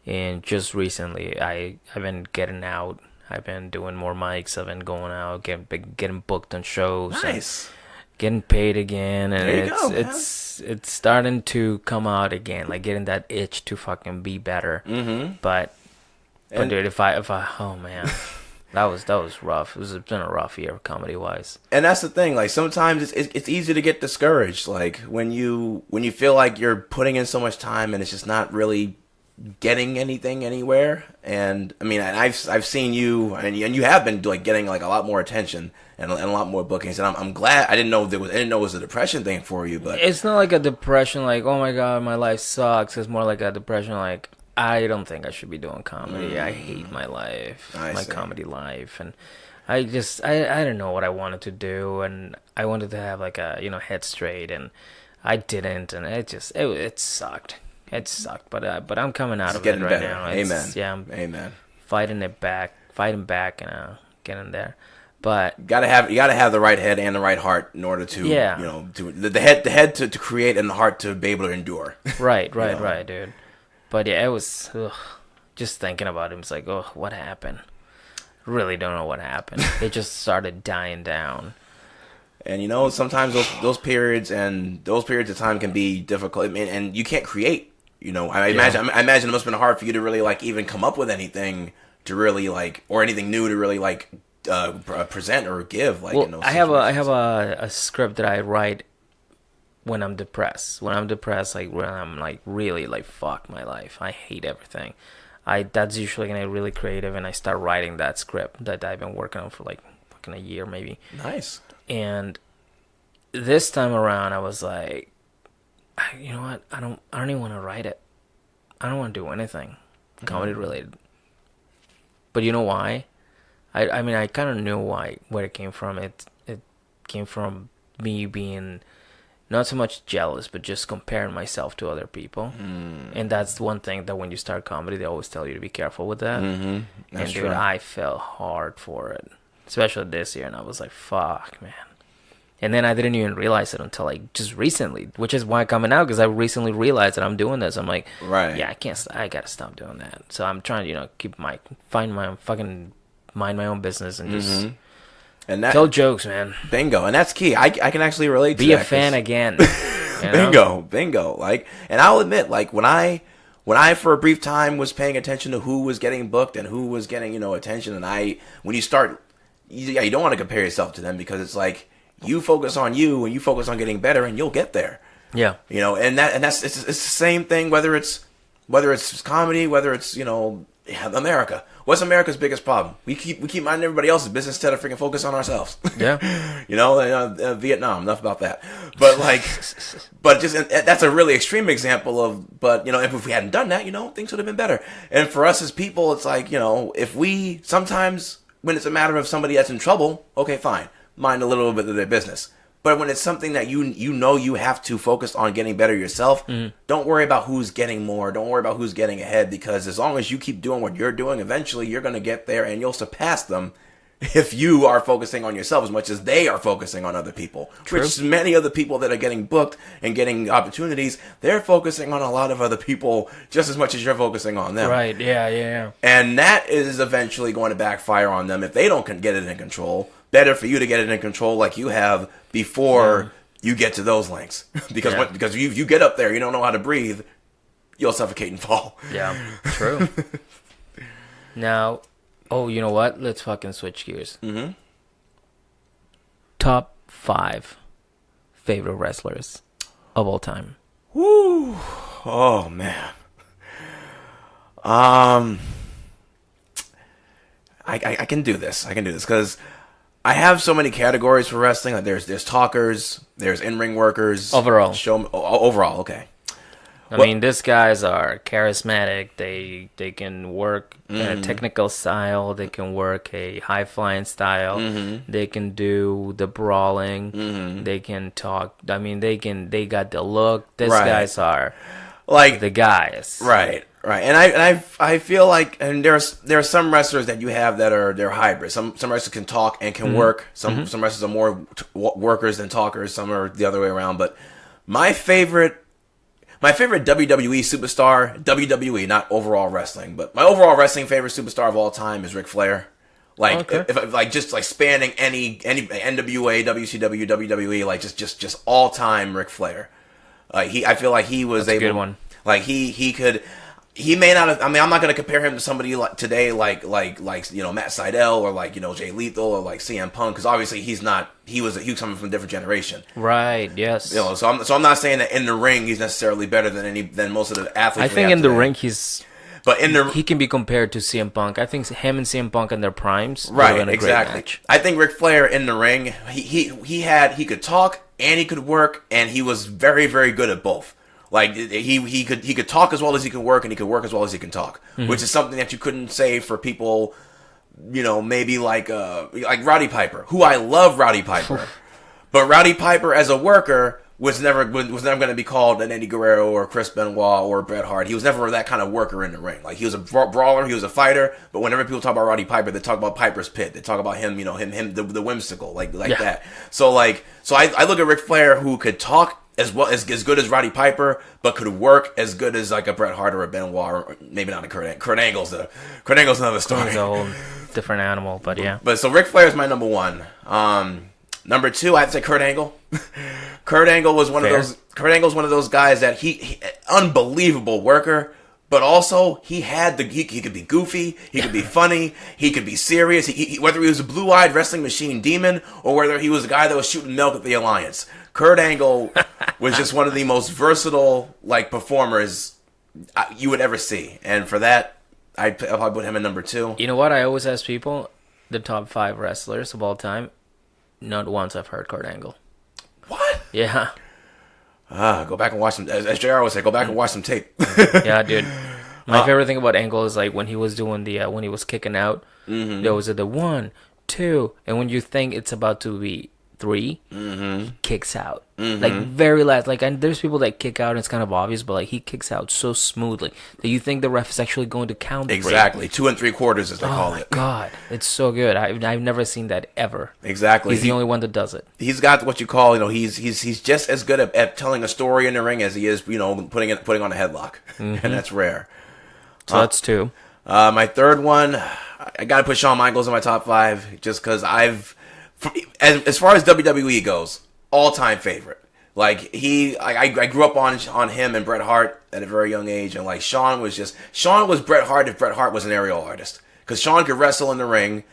And just recently, I've been getting out. I've been doing more mics. I've been going out, getting booked on shows. Nice. Getting paid again, and There you go, it's starting to come out again, getting that itch to fucking be better. Mm-hmm. But dude, if I oh man, that was rough. It's been a rough year comedy wise. And that's the thing. Sometimes it's easy to get discouraged. When you feel like you're putting in so much time and it's just not really getting anything anywhere. And I mean, I've seen you, and you have been getting a lot more attention and a lot more bookings. And I'm glad. I didn't know it was a depression thing for you, but it's not a depression oh my god, my life sucks. It's more a depression I don't think I should be doing comedy. I hate my life, my comedy life, and I don't know what I wanted to do, and I wanted to have a head straight, and I didn't, and it sucked. It sucked, but I'm coming out of it right better. now. Amen. Yeah, I'm Amen. fighting back, and getting there. But you gotta have the right head and the right heart in order to the head to create and the heart to be able to endure. Right, dude. But yeah, it was just thinking about it. It's what happened? Really don't know what happened. It just started dying down. And sometimes those periods of time can be difficult. And you can't create. I imagine it must have been hard for you to really even come up with anything to really or anything new to really present or give. Well, I have a script that I write when I'm depressed. When I'm depressed, when I'm really fuck my life. I hate everything. That's usually when I'm really creative, and I start writing that script that I've been working on for fucking a year maybe. Nice. And this time around, I was you know what? I don't even want to write it. I don't want to do anything comedy related. But you know why? I mean, I kind of knew where it came from. It came from me being not so much jealous, but just comparing myself to other people. And that's one thing that when you start comedy, they always tell you to be careful with that. Mm-hmm. That's true. I fell hard for it, especially this year, and I was fuck, man. And then I didn't even realize it until just recently, which is why I'm coming out, because I recently realized that I'm doing this. I'm right. Yeah, I gotta stop doing that. So I'm trying to, mind my own business and just and tell jokes, man. Bingo. And that's key. I can actually relate to be that. Be a fan again. Bingo. And I'll admit, when I for a brief time was paying attention to who was getting booked and who was getting, attention, and when you start, you don't want to compare yourself to them, because it's you focus on you and you focus on getting better, and you'll get there. Yeah. And that's it's the same thing whether it's comedy, whether it's America. What's America's biggest problem? We keep minding everybody else's business instead of freaking focus on ourselves. Yeah. Vietnam. Enough about that. But but that's a really extreme example of. But if we hadn't done that, things would have been better. And for us as people, it's like if we sometimes when it's a matter of somebody that's in trouble, okay, fine, mind a little bit of their business. But when it's something that you have to focus on getting better yourself, don't worry about who's getting more. Don't worry about who's getting ahead, because as long as you keep doing what you're doing, eventually you're going to get there and you'll surpass them if you are focusing on yourself as much as they are focusing on other people. True. Which many of the people that are getting booked and getting opportunities, they're focusing on a lot of other people just as much as you're focusing on them. Right, yeah. And that is eventually going to backfire on them if they don't get it in control. Better for you to get it in control like you have before you get to those lengths. Because because you get up there, you don't know how to breathe, you'll suffocate and fall. Yeah, true. Now, you know what? Let's fucking switch gears. Mm-hmm. Top 5 favorite wrestlers of all time. Woo! Oh man. I can do this. Because I have so many categories for wrestling. Like there's talkers, there's in-ring workers. Overall. Overall, okay. I mean, these guys are charismatic. They can work a technical style. They can work a high-flying style. Mm-hmm. They can do the brawling. Mm-hmm. They can talk. I mean, they got the look. These Right. guys are Like the guys. Right. And I feel like, and there are some wrestlers that you have they're hybrid. Some wrestlers can talk and can work. Some wrestlers are more workers than talkers. Some are the other way around. But my favorite WWE superstar, WWE, not overall wrestling, but my overall wrestling favorite superstar of all time is Ric Flair. Like if just spanning any NWA, WCW, WWE, like just all time Ric Flair. I feel like he was That's able. A good one. Like he could. He may not have. I mean, I'm not going to compare him to somebody like today, like Matt Sydal or Jay Lethal or like CM Punk, because obviously he's not. He was coming from a different generation, Right. Yes. So I'm not saying that in the ring he's necessarily better than most of the athletes. I think in the ring he can be compared to CM Punk. I think him and CM Punk in their primes. Right. Exactly. I think Ric Flair in the ring, he could talk and he could work, and he was very, very good at both. Like he could talk as well as he could work, and he could work as well as he can talk, which is something that you couldn't say for people, maybe like Roddy Piper, who I love Roddy Piper, but Roddy Piper as a worker was never going to be called an Eddie Guerrero or Chris Benoit or Bret Hart. He was never that kind of worker in the ring. Like he was a brawler, he was a fighter, but whenever people talk about Roddy Piper, they talk about Piper's Pit. They talk about him, the whimsical, like that. So I look at Ric Flair, who could talk as good as Roddy Piper, but could work as good as like a Bret Hart or a Benoit, or maybe not a Kurt Angle. Kurt Angle's another story. He's a whole different animal, but yeah. But so Ric Flair is my number one. Number two, I have to say Kurt Angle. Kurt Angle was one of those. Kurt Angle's one of those guys that he unbelievable worker, but also he could be goofy, he could be funny, he could be serious. Whether he was a blue-eyed wrestling machine demon or whether he was a guy that was shooting milk at the Alliance, Kurt Angle was just one of the most versatile performers you would ever see, and for that, I'll probably put him in number two. You know what? I always ask people the top 5 wrestlers of all time. Not once I've heard Kurt Angle. What? Yeah. Go back and watch some. As JR would say, go back and watch some tape. Yeah, dude. My favorite thing about Angle is like when he was doing when he was kicking out. There was the 1, 2, and when you think it's about to be 3, he kicks out. Like very last. And there's people that kick out and it's kind of obvious, but he kicks out so smoothly that you think the ref is actually going to count. Exactly, 2 3/4 as they call it. Oh my god, it's so good. I've never seen that ever. Exactly, he's the only one that does it. He's got what you call he's just as good at telling a story in the ring as he is putting on a headlock, and that's rare. So that's 2. My third one, I got to put Shawn Michaels in my top 5 just because as far as WWE goes, all-time favorite. I grew up on him and Bret Hart at a very young age, and Shawn was Bret Hart if Bret Hart was an aerial artist, because Shawn could wrestle in the ring.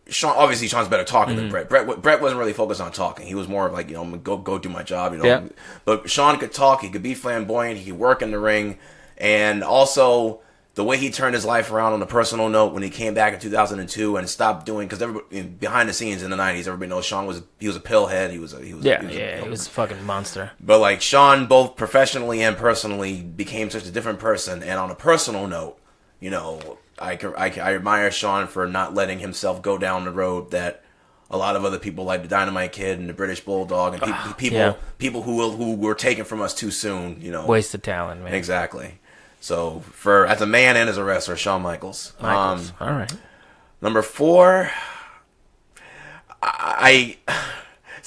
Sean's better talking than Brett. Brett wasn't really focused on talking. He was more of like, I'm gonna go do my job, Yeah. But Sean could talk. He could be flamboyant. He could work in the ring, and also the way he turned his life around on a personal note when he came back in 2002 and stopped doing, because everybody behind the scenes in the 90s, everybody knows Sean was a pillhead. He was a fucking monster. But like Sean, both professionally and personally, became such a different person. And on a personal note, I admire Sean for not letting himself go down the road that a lot of other people, like the Dynamite Kid and the British Bulldog, and people who were taken from us too soon. Wasted talent, man. Exactly. So, as a man and as a wrestler, Shawn Michaels. All right. Number 4, I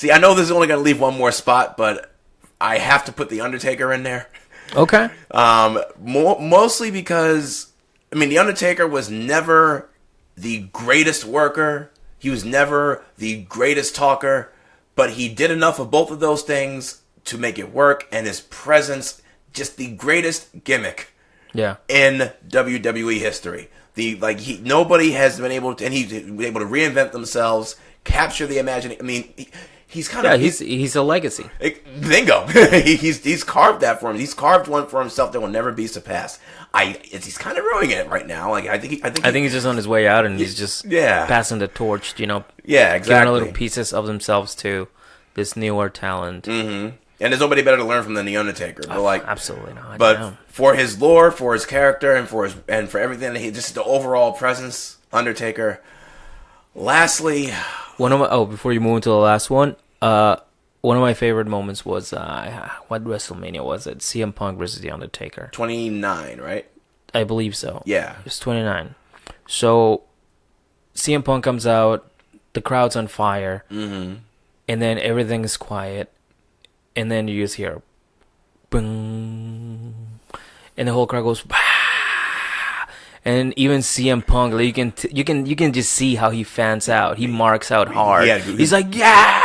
know this is only going to leave one more spot, but I have to put The Undertaker in there. Okay. Mostly because, The Undertaker was never the greatest worker. He was never the greatest talker, but he did enough of both of those things to make it work, and his presence, just the greatest gimmick. Yeah. In WWE history. Nobody has been able to, and he's been able to reinvent themselves, capture the imagination. He's kind of... he's a legacy. Bingo. he's carved that for him. He's carved one for himself that will never be surpassed. He's kind of ruining it right now. I think he's just on his way out, and he's just passing the torch, Yeah, exactly. Giving little pieces of themselves to this newer talent. Mm-hmm. And there's nobody better to learn from than The Undertaker. But absolutely not. But for his lore, for his character, and for everything, just the overall presence, Undertaker. Lastly, before you move into the last one, one of my favorite moments was what WrestleMania was it? CM Punk versus The Undertaker. 29, right? I believe so. Yeah, it was 29. So CM Punk comes out, the crowd's on fire, and then everything is quiet. And then you just hear, boom, and the whole crowd goes, bah! And even CM Punk, like, you can just see how he fans out. He marks out hard. He's like, yeah,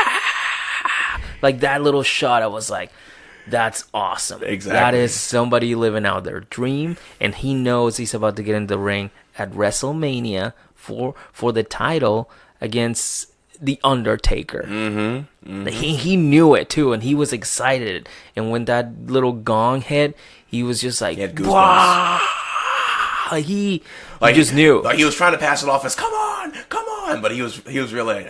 like that little shot. I was like, that's awesome. Exactly. That is somebody living out their dream, and he knows he's about to get in the ring at WrestleMania for the title against The Undertaker. He knew it too, and he was excited. And when that little gong hit, he was just like, "Wow!" He just knew. Like he was trying to pass it off as "Come on," but he was really.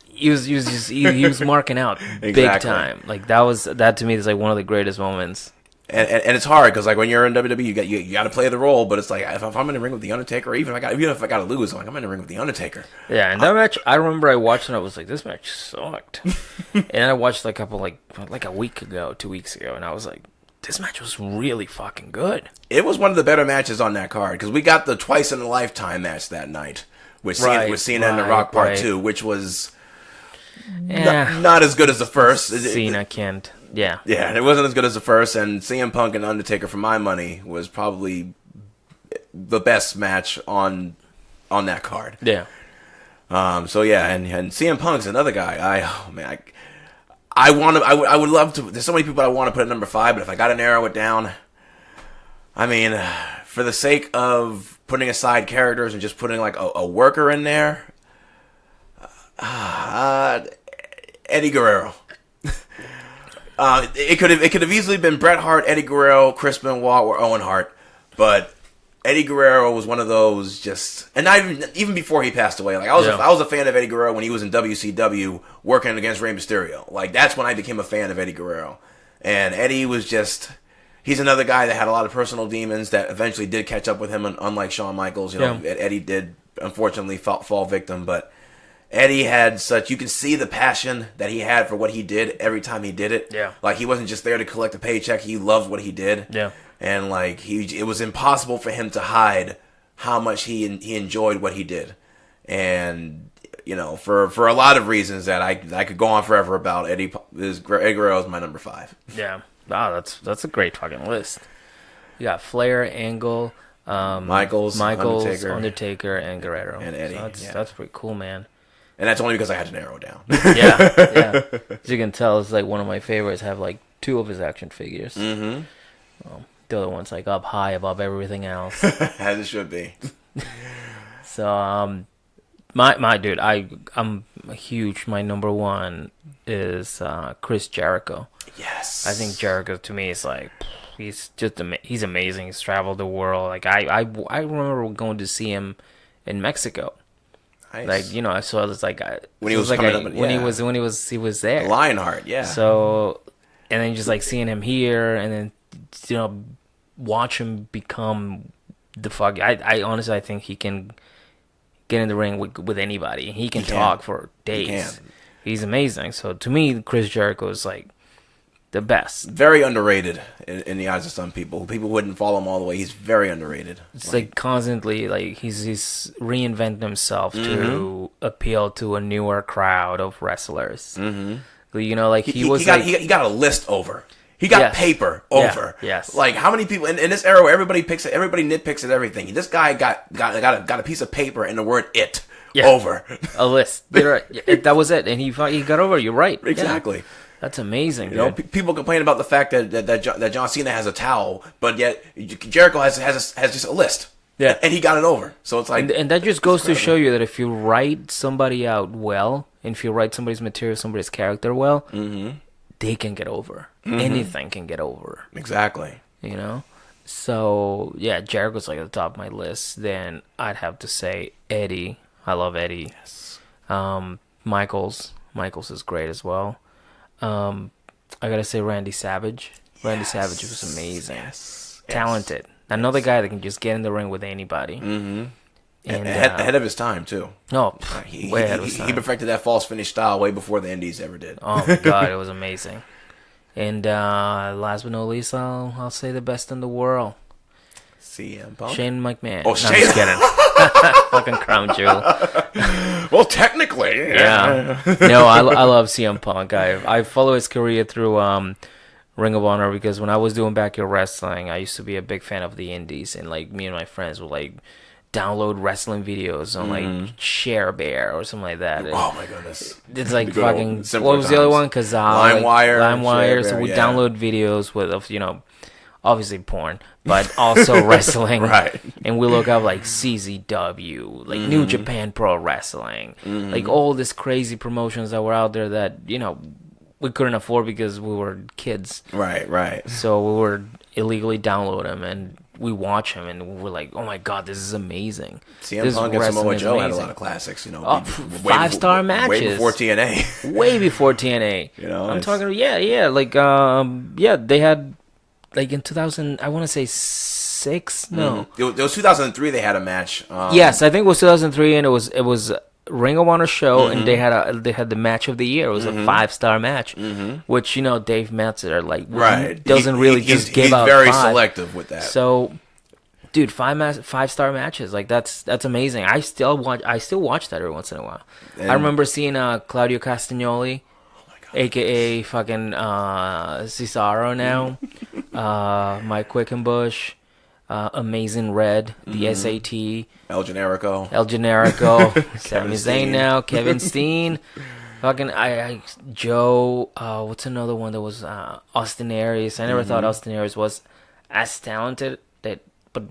He was marking out big time. Like that to me is like one of the greatest moments. And it's hard because like when you're in WWE, you got to play the role. But it's like if I'm in the ring with The Undertaker, or even if I got to lose, I'm in the ring with The Undertaker. Yeah, and that match, I remember I watched and I was like, this match sucked. And I watched a couple like a week ago, 2 weeks ago, and I was like, this match was really fucking good. It was one of the better matches on that card because we got the twice in a lifetime match that night with Cena and The Rock Part 2, which was not as good as the first. Cena can't. Yeah, it wasn't as good as the first, and CM Punk and Undertaker, for my money, was probably the best match on that card. Yeah. And CM Punk's another guy. I would love to. There's so many people I want to put at number 5, but if I got to narrow it down, for the sake of putting aside characters and just putting like a worker in there, Eddie Guerrero. It could have easily been Bret Hart, Eddie Guerrero, Chris Benoit, or Owen Hart, but Eddie Guerrero was one of those and not even before he passed away. Like I was a fan of Eddie Guerrero when he was in WCW working against Rey Mysterio. Like that's when I became a fan of Eddie Guerrero, and Eddie was he's another guy that had a lot of personal demons that eventually did catch up with him. Unlike Shawn Michaels, Eddie did unfortunately fall victim, but Eddie had you can see the passion that he had for what he did every time he did it. Yeah. Like he wasn't just there to collect a paycheck. He loved what he did. Yeah. And like it was impossible for him to hide how much he enjoyed what he did. And, for a lot of reasons that I could go on forever about, Eddie Guerrero is my number 5. Yeah. Wow, that's a great fucking list. You got Flair, Angle, Michaels, Undertaker, and Guerrero. And Eddie. So that's pretty cool, man. And that's only because I had to narrow it down. yeah. As you can tell, it's like one of my favorites. Have like 2 of his action figures. Mm-hmm. The other one's like up high above everything else. As it should be. So, My dude, I'm huge. My number one is Chris Jericho. Yes. I think Jericho to me is like he's just he's amazing. He's traveled the world. Like I remember going to see him in Mexico. Nice. Like I saw this like when he was coming up, when he was there. Lionheart, yeah. So and then just like seeing him here, and then watch him become the fuck. I honestly I think he can get in the ring with anybody. He can talk for days. He's amazing. So to me, Chris Jericho is like the best. Very underrated in the eyes of some people. People wouldn't follow him all the way. He's very underrated. It's like constantly like he's reinventing himself to appeal to a newer crowd of wrestlers. Like he got a list over. He got paper over. Yeah, yes. Like how many people in this era where everybody nitpicks at everything. This guy got a piece of paper and the word "it" over. A list. That was it, and he got over. You're right. Exactly. Yeah. That's amazing. You know, people complain about the fact that John Cena has a towel, but yet Jericho has just a list. Yeah, and he got it over. So it's like, and that just goes to show you that if you write somebody out well, and if you write somebody's material, somebody's character well, they can get over. Anything can get over. Exactly. So yeah, Jericho's like at the top of my list. Then I'd have to say Eddie. I love Eddie. Yes. Michaels is great as well. I gotta say Randy Savage. Randy Savage was amazing. Talented. Another guy that can just get in the ring with anybody. And ahead of his time too. No, way ahead of his time. He perfected that false finish style way before the Indies ever did. Oh my god, it was amazing. And last but not least, I'll say the best in the world. CM Punk. Shane McMahon. Oh, no, Shane. I'm just kidding. Fucking crown jewel. Well, technically, yeah. No, I love CM Punk. I follow his career through Ring of Honor because when I was doing backyard wrestling, I used to be a big fan of the Indies, and like me and my friends would like download wrestling videos on like Share Bear or something like that. Oh my goodness! It's like fucking. What was the other one? Kazaa, LimeWire. So we download videos with obviously porn, but also wrestling. Right. And we look up like CZW, like New Japan Pro Wrestling, like all these crazy promotions that were out there that we couldn't afford because we were kids. Right. So we were illegally download them and we watch them and we're like, oh my god, this is amazing. CM Punk and Samoa Joe had a lot of classics, 5-star matches. Way before TNA. Way before TNA. I'm talking, like, they had, like in 2000, I want to say 6. No, it was 2003. They had a match. Yes, I think it was 2003, and it was Ring of Honor show, and they had the match of the year. It was a 5-star match, which Dave Meltzer doesn't really just give out. He's very 5. selective with that. So, dude, 5-star matches, like that's amazing. I still watch that every once in a while. I remember seeing Claudio Castagnoli, aka fucking Cesaro now, Mike Quickenbush, Amazing Red, the SAT, El Generico, Sami Zayn now, Kevin Steen, fucking Joe. What's another one that was Austin Aries? I never thought Austin Aries was as talented. But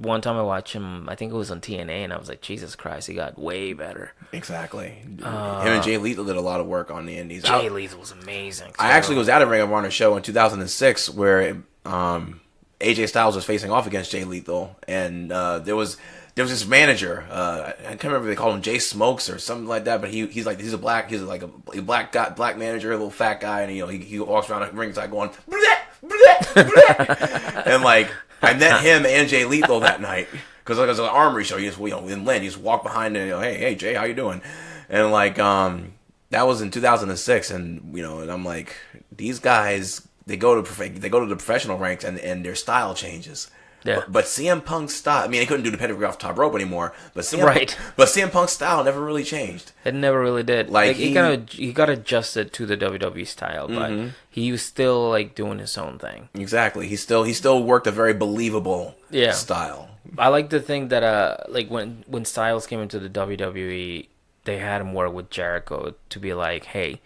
one time I watched him, I think it was on TNA, and I was like, Jesus Christ, he got way better. Exactly. Him and Jay Lethal did a lot of work on the Indies. Jay Lethal was amazing. I actually was at a Ring of Honor show in 2006 where AJ Styles was facing off against Jay Lethal, and there was this manager. I can't remember if they called him Jay Smokes or something like that, but he's a black manager, a little fat guy, and he walks around the ringside going bleh, bleh, bleh. And like I met him and Jay Lethal that night because it was an armory show. You just in Lynn, you just walk behind and hey Jay, how you doing? And like that was in 2006, and and I'm like, these guys. They go to the professional ranks and their style changes. Yeah. But CM Punk's style, I mean, they couldn't do the pedigree off top rope anymore. But CM Punk's style never really changed. It never really did. Like he got adjusted to the WWE style, but he was still like doing his own thing. Exactly. He still worked a very believable style. I like to think that like when Styles came into the WWE, they had him work with Jericho to be like, hey,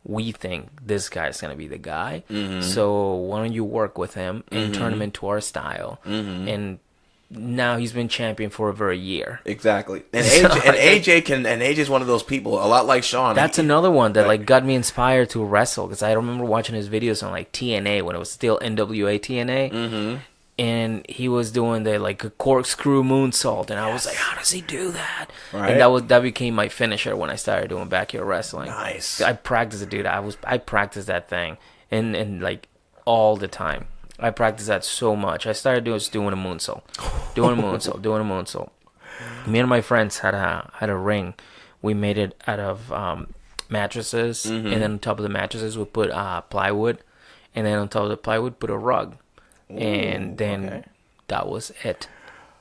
we think this guy's going to be the guy. So why don't you work with him and turn him into our style? And now he's been champion for over a year. Exactly. And AJ's one of those people, a lot like Sean. That's another one that like got me inspired to wrestle, because I remember watching his videos on like TNA when it was still NWA TNA. Mm-hmm. And he was doing the like a corkscrew moonsault, and I was like, "How does he do that?" Right. And that became my finisher when I started doing backyard wrestling. Nice. I practiced it, dude. I practiced that thing, and like all the time. I practiced that so much. I started doing a moonsault, doing a moonsault. Me and my friends had a ring. We made it out of mattresses, Mm-hmm. and then on top of the mattresses we put plywood, and then on top of the plywood put a rug. And then that was it.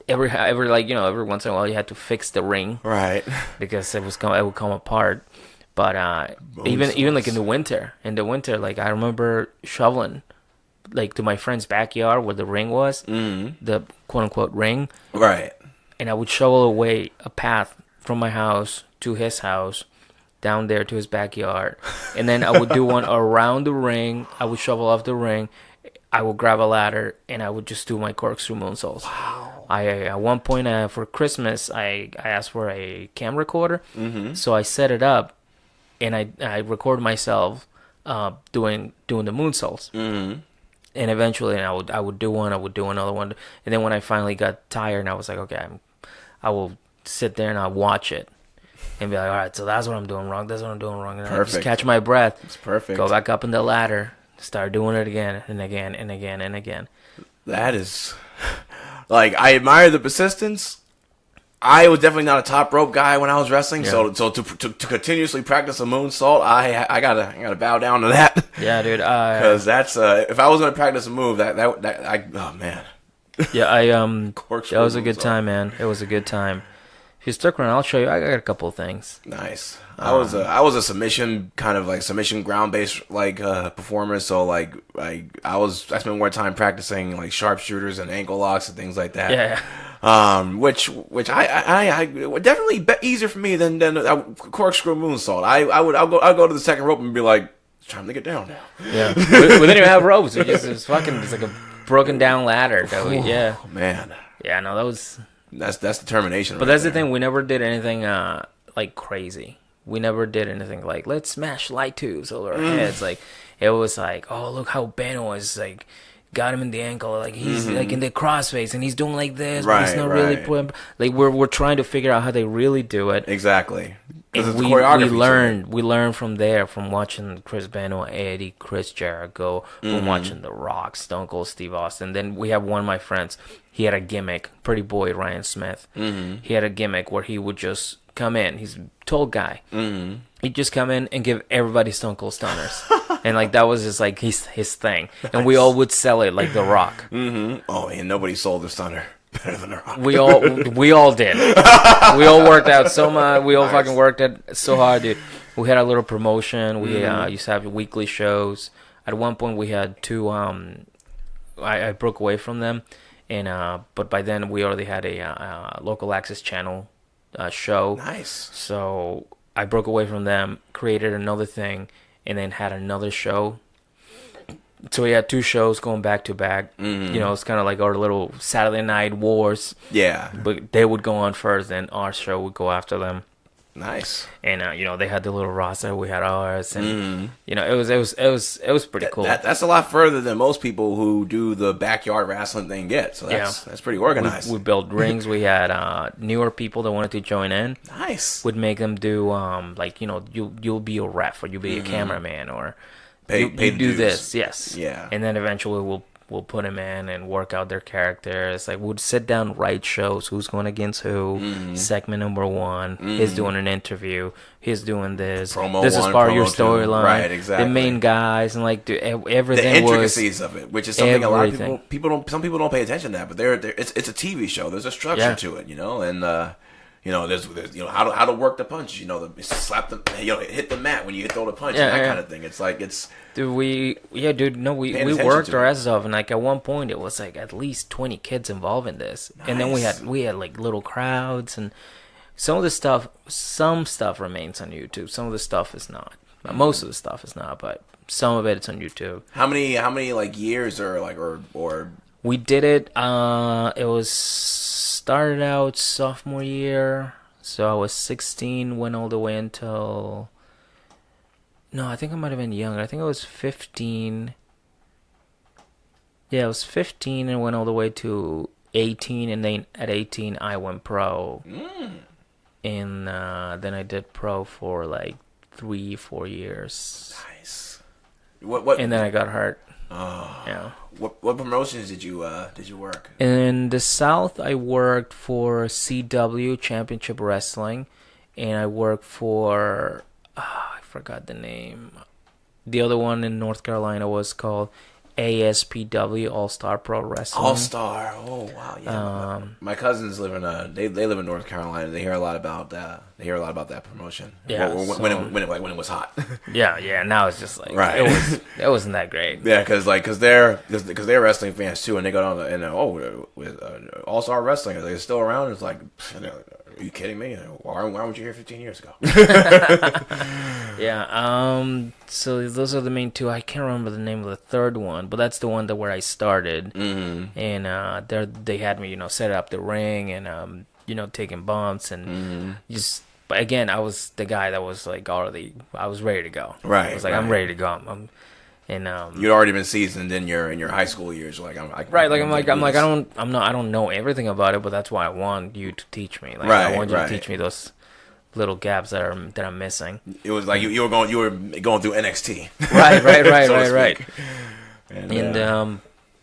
Every once in a while you had to fix the ring, right? Because it would come apart. But even like in the winter, like I remember shoveling, like to my friend's backyard where the ring was, the quote unquote ring, right? And I would shovel away a path from my house to his house, down there to his backyard, and then I would do one around the ring. I would shovel off the ring. I would grab a ladder and I would just do my corkscrew moonsaults. Wow. At one point for Christmas, I asked for a camera recorder, Mm-hmm. so I set it up and I recorded myself doing the moonsaults. Mm-hmm. And eventually, I would do one, I would do another one, and then when I finally got tired, and I was like, okay, I will sit there and I'll watch it and be like, all right, so that's what I'm doing wrong. That's what I'm doing wrong, and I just catch my breath. It's perfect. Go back up in the ladder. Start doing it again and again and again and again. That is, like, I admire the persistence. I was definitely not a top rope guy when I was wrestling, Yeah. so to continuously practice a moonsault, I gotta bow down to that. Yeah, dude. Because that's if I was gonna practice a move that oh man. Yeah, Corkscrew that was a good moonsault. time, man. It was a good time. If you stick around, I'll show you. I got a couple of things. Nice. I was a submission ground based performer. So like I spent more time practicing like sharpshooters and ankle locks and things like that. Yeah. Which I definitely easier for me than a corkscrew moonsault. I'll go to the second rope and be like, it's time to get down now. Yeah. we didn't even have ropes. It's like a broken down ladder. Yeah. Oh, man, Yeah. No, that was. that's determination. But that's the thing. We never did anything like crazy. We never did anything like let's smash light tubes over our heads. Like it was like, oh look how Beno is like got him in the ankle, like he's like in the crossface and he's doing like this, but he's not really putting. Like we're trying to figure out how they really do it. Exactly. And we learned from there, from watching Chris Benoit, Eddie, Chris Jericho, from watching The Rock, Stone Cold Steve Austin. Then we have one of my friends. He had a gimmick, Pretty Boy Ryan Smith. He had a gimmick where he would just come in. He's a tall guy. He'd just come in and give everybody Stone Cold Stunners. And like that was just like his thing. And we all would sell it like The Rock. Oh, and nobody sold the stunner better than The Rock. We all did. We all worked out so much. We all fucking worked it so hard, dude. We had a little promotion. We used to have weekly shows. At one point, we had two. I broke away from them, and but by then we already had a local access channel show. Nice. So I broke away from them, created another thing, and then had another show. So we had two shows going back to back. You know, it's kind of like our little Saturday Night Wars. Yeah. But they would go on first, then our show would go after them. Nice. And you know, they had the little roster, we had ours, and you know, it was pretty cool. That's a lot further than most people who do the backyard wrestling thing get. So that's pretty organized. We built rings. We had newer people that wanted to join in. Nice. Would make them do like, you know, you'll be a ref, or you'll be a cameraman, or Pay you do dues. this. Yes. Yeah. And then eventually we'll put them in and work out their characters. Like we'd sit down, write shows. Who's going against who? Segment number 1. He's doing an interview. He's doing this. Promo this is one, part of your promo two. storyline. Right, exactly. The main guys and like everything. The intricacies of it, which is something everything. a lot of people don't. Some people don't pay attention to that, but it's a TV show. There's a structure to it, you know, and. You know, there's you know how to work the punch. You know, slap the hit the mat when you throw the punch, and that kind of thing. It's like Dude, we worked our asses off, and like at one point it was like at least 20 kids involved in this, and then we had like little crowds, and some stuff remains on YouTube. Some of the stuff is not. Most of the stuff is not, but some of it's on YouTube. How many like years or We did it. It was started out sophomore year, so I was 16, went all the way until. No, I think I might have been younger. I think I was 15. Yeah, I was 15 and went all the way to 18, and then at 18 I went pro. And then I did pro for like 3-4 years. Nice. What? And then I got hurt. Oh. Yeah. What promotions did you work? In the South, I worked for CW Championship Wrestling, and I worked for I forgot the name. The other one in North Carolina was called ASPW, All Star Pro Wrestling. All Star. Oh wow, yeah. My cousins live in they live in North Carolina. They hear a lot about that. They hear a lot about that promotion. Yeah, when it was hot. yeah. Now it's just like right. It wasn't that great. Yeah, because they're wrestling fans too, and they go down with All Star Wrestling. Are they still around? It's like, are you kidding me? Why weren't you here 15 years ago? Yeah. So those are the main two. I can't remember the name of the third one, but that's the one where I started. Mm-hmm. And they had me, set up the ring and taking bumps and just. But again, I was the guy that was like already. I was ready to go. Right. I was like, I'm ready to go. And you'd already been seasoned in your high school years. Like I don't know everything about it, but that's why I want you to teach me. Like I want you to teach me those little gaps that I'm missing. It was like you were going through NXT. Right.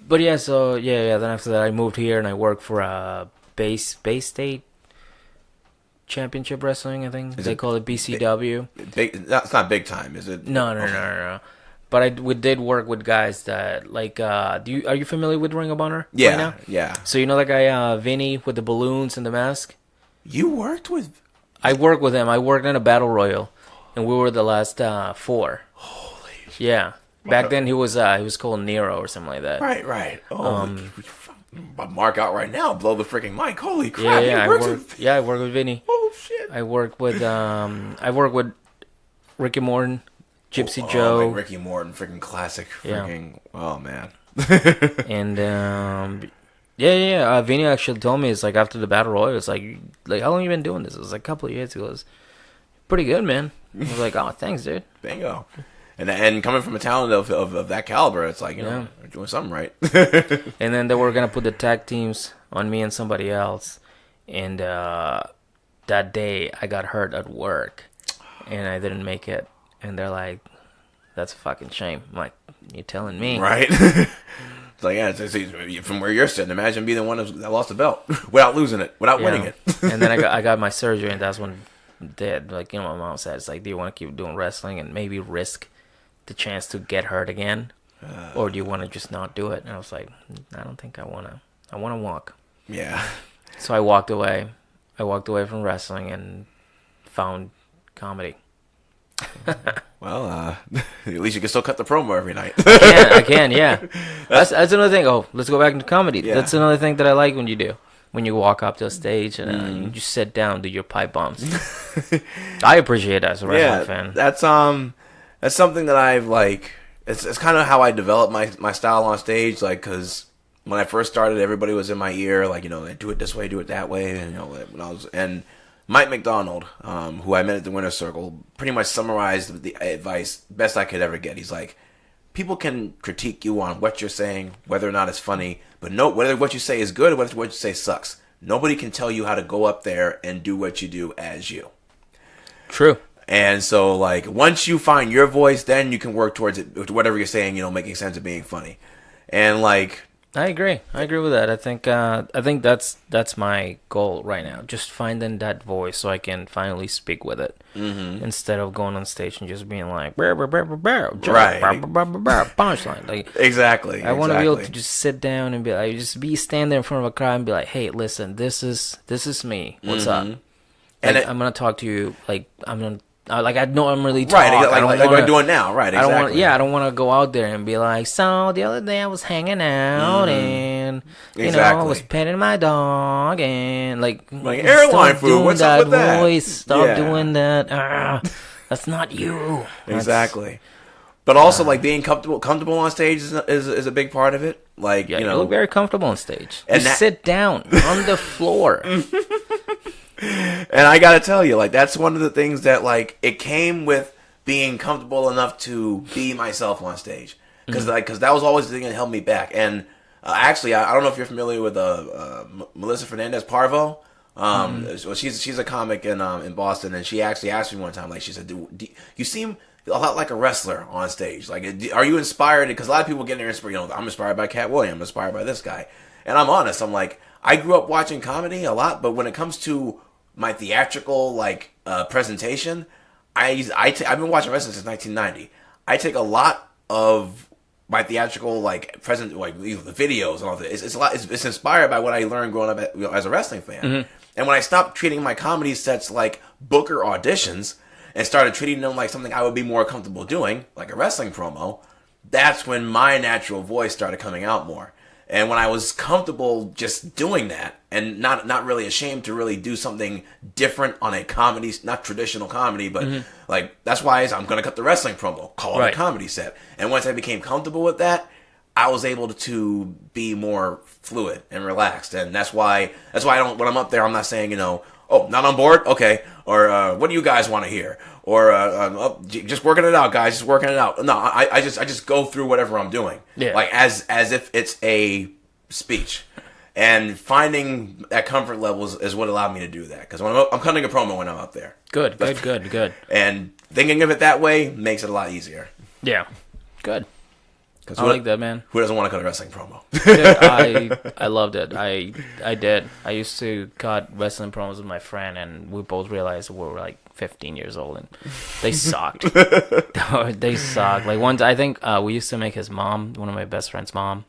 But yeah, so yeah. Then after that, I moved here and I worked for Bay State Championship Wrestling. I think they call it BCW. That's not big time, is it? No. But we did work with guys that like. Are you familiar with Ring of Honor? Yeah, right now? Yeah. So you know that guy Vinny with the balloons and the mask? You worked with? I worked with him. I worked in a battle royal, and we were the last 4. Holy shit. Yeah. Back then he was called Nero or something like that. Right. Oh, mark out right now. Blow the freaking mic. Holy crap! Yeah. I worked with Vinny. Oh shit. I worked with Ricky Morton. Gypsy Joe. Like Ricky Morton, freaking classic. Freaking, oh man. And Vinny actually told me, it's like after the battle royal, it's like how long you been doing this? It was like a couple of years ago. It was pretty good, man. I was like, oh, thanks, dude. Bingo. And coming from a talent of that caliber, it's like, you're doing something right. And then they were gonna put the tag teams on me and somebody else, and that day I got hurt at work, and I didn't make it. And they're like, that's a fucking shame. I'm like, you're telling me. Right. It's like, yeah, it's from where you're sitting, imagine being the one that lost the belt without losing it, without winning it. And then I got my surgery, and that's when my mom said, it's like, do you want to keep doing wrestling and maybe risk the chance to get hurt again? Or do you want to just not do it? And I was like, I don't think I want to. I want to walk. Yeah. So I walked away. I walked away from wrestling and found comedy. Well, at least you can still cut the promo every night. I can, yeah. That's another thing. Oh, let's go back into comedy. Yeah. That's another thing that I like when you do. When you walk up to a stage and you just sit down, do your pipe bombs. I appreciate that as a wrestling fan. That's something that I've like. It's kind of how I developed my style on stage. Like, because when I first started, everybody was in my ear. Like, do it this way, do it that way. And Mike McDonald, who I met at the Winner's Circle, pretty much summarized the advice best I could ever get. He's like, people can critique you on what you're saying, whether or not it's funny, but whether what you say is good or whether what you say sucks. Nobody can tell you how to go up there and do what you do as you. True. And so, like, once you find your voice, then you can work towards it, whatever you're saying, making sense of being funny. And, like... I agree with that. I think that's my goal right now. Just finding that voice so I can finally speak with it, instead of going on stage and just being like, punchline. Like, exactly. I want to be able to just sit down and be like, stand there in front of a crowd and be like, hey, listen, this is me. What's up? And I'm gonna talk to you like I normally talk. Right, like we're doing now. Right, exactly. I don't want to go out there and be like, so the other day I was hanging out and I was petting my dog and like airline food. What's up with that? Stop doing that. That's not you. Exactly. But also, like, being comfortable on stage is a big part of it. Like, Yeah, you you know, look very comfortable on stage. And You sit down on the floor. and I gotta tell you, like, that's one of the things that, like, it came with being comfortable enough to be myself on stage. Because that was always the thing that held me back. And actually, I don't know if you're familiar with Melissa Fernandez Parvo. Well, she's a comic in Boston, and she actually asked me one time, like, she said, "You seem a lot like a wrestler on stage. Like, are you inspired?" Because a lot of people get their inspiration. You know, I'm inspired by Cat Williams. I'm inspired by this guy. And I'm honest. I'm like, I grew up watching comedy a lot, but when it comes to my theatrical like presentation, I've been watching wrestling since 1990. I take a lot of my theatrical like the videos and all that. It's inspired by what I learned growing up as a wrestling fan. Mm-hmm. And when I stopped treating my comedy sets like Booker auditions and started treating them like something I would be more comfortable doing, like a wrestling promo, that's when my natural voice started coming out more. And when I was comfortable just doing that and not really ashamed to really do something different on a comedy, not traditional comedy, but like, that's why I'm going to cut the wrestling promo, call it a comedy set. And once I became comfortable with that, I was able to be more fluid and relaxed. And that's why I don't, when I'm up there, I'm not saying, you know, "Oh, not on board? Okay." Or, "What do you guys want to hear?" Or, "Oh, just working it out, guys, just working it out." No, I just go through whatever I'm doing. Yeah. Like, as if it's a speech. And finding that comfort level is what allowed me to do that. Because when I'm cutting a promo when I'm up there. Good. And thinking of it that way makes it a lot easier. Yeah. Good. I like that, man. Who doesn't want to cut a wrestling promo? Dude, I loved it. I did. I used to cut wrestling promos with my friend, and we both realized we were like 15 years old, and they sucked. They sucked. Like, once, I think we used to make his mom, one of my best friend's mom,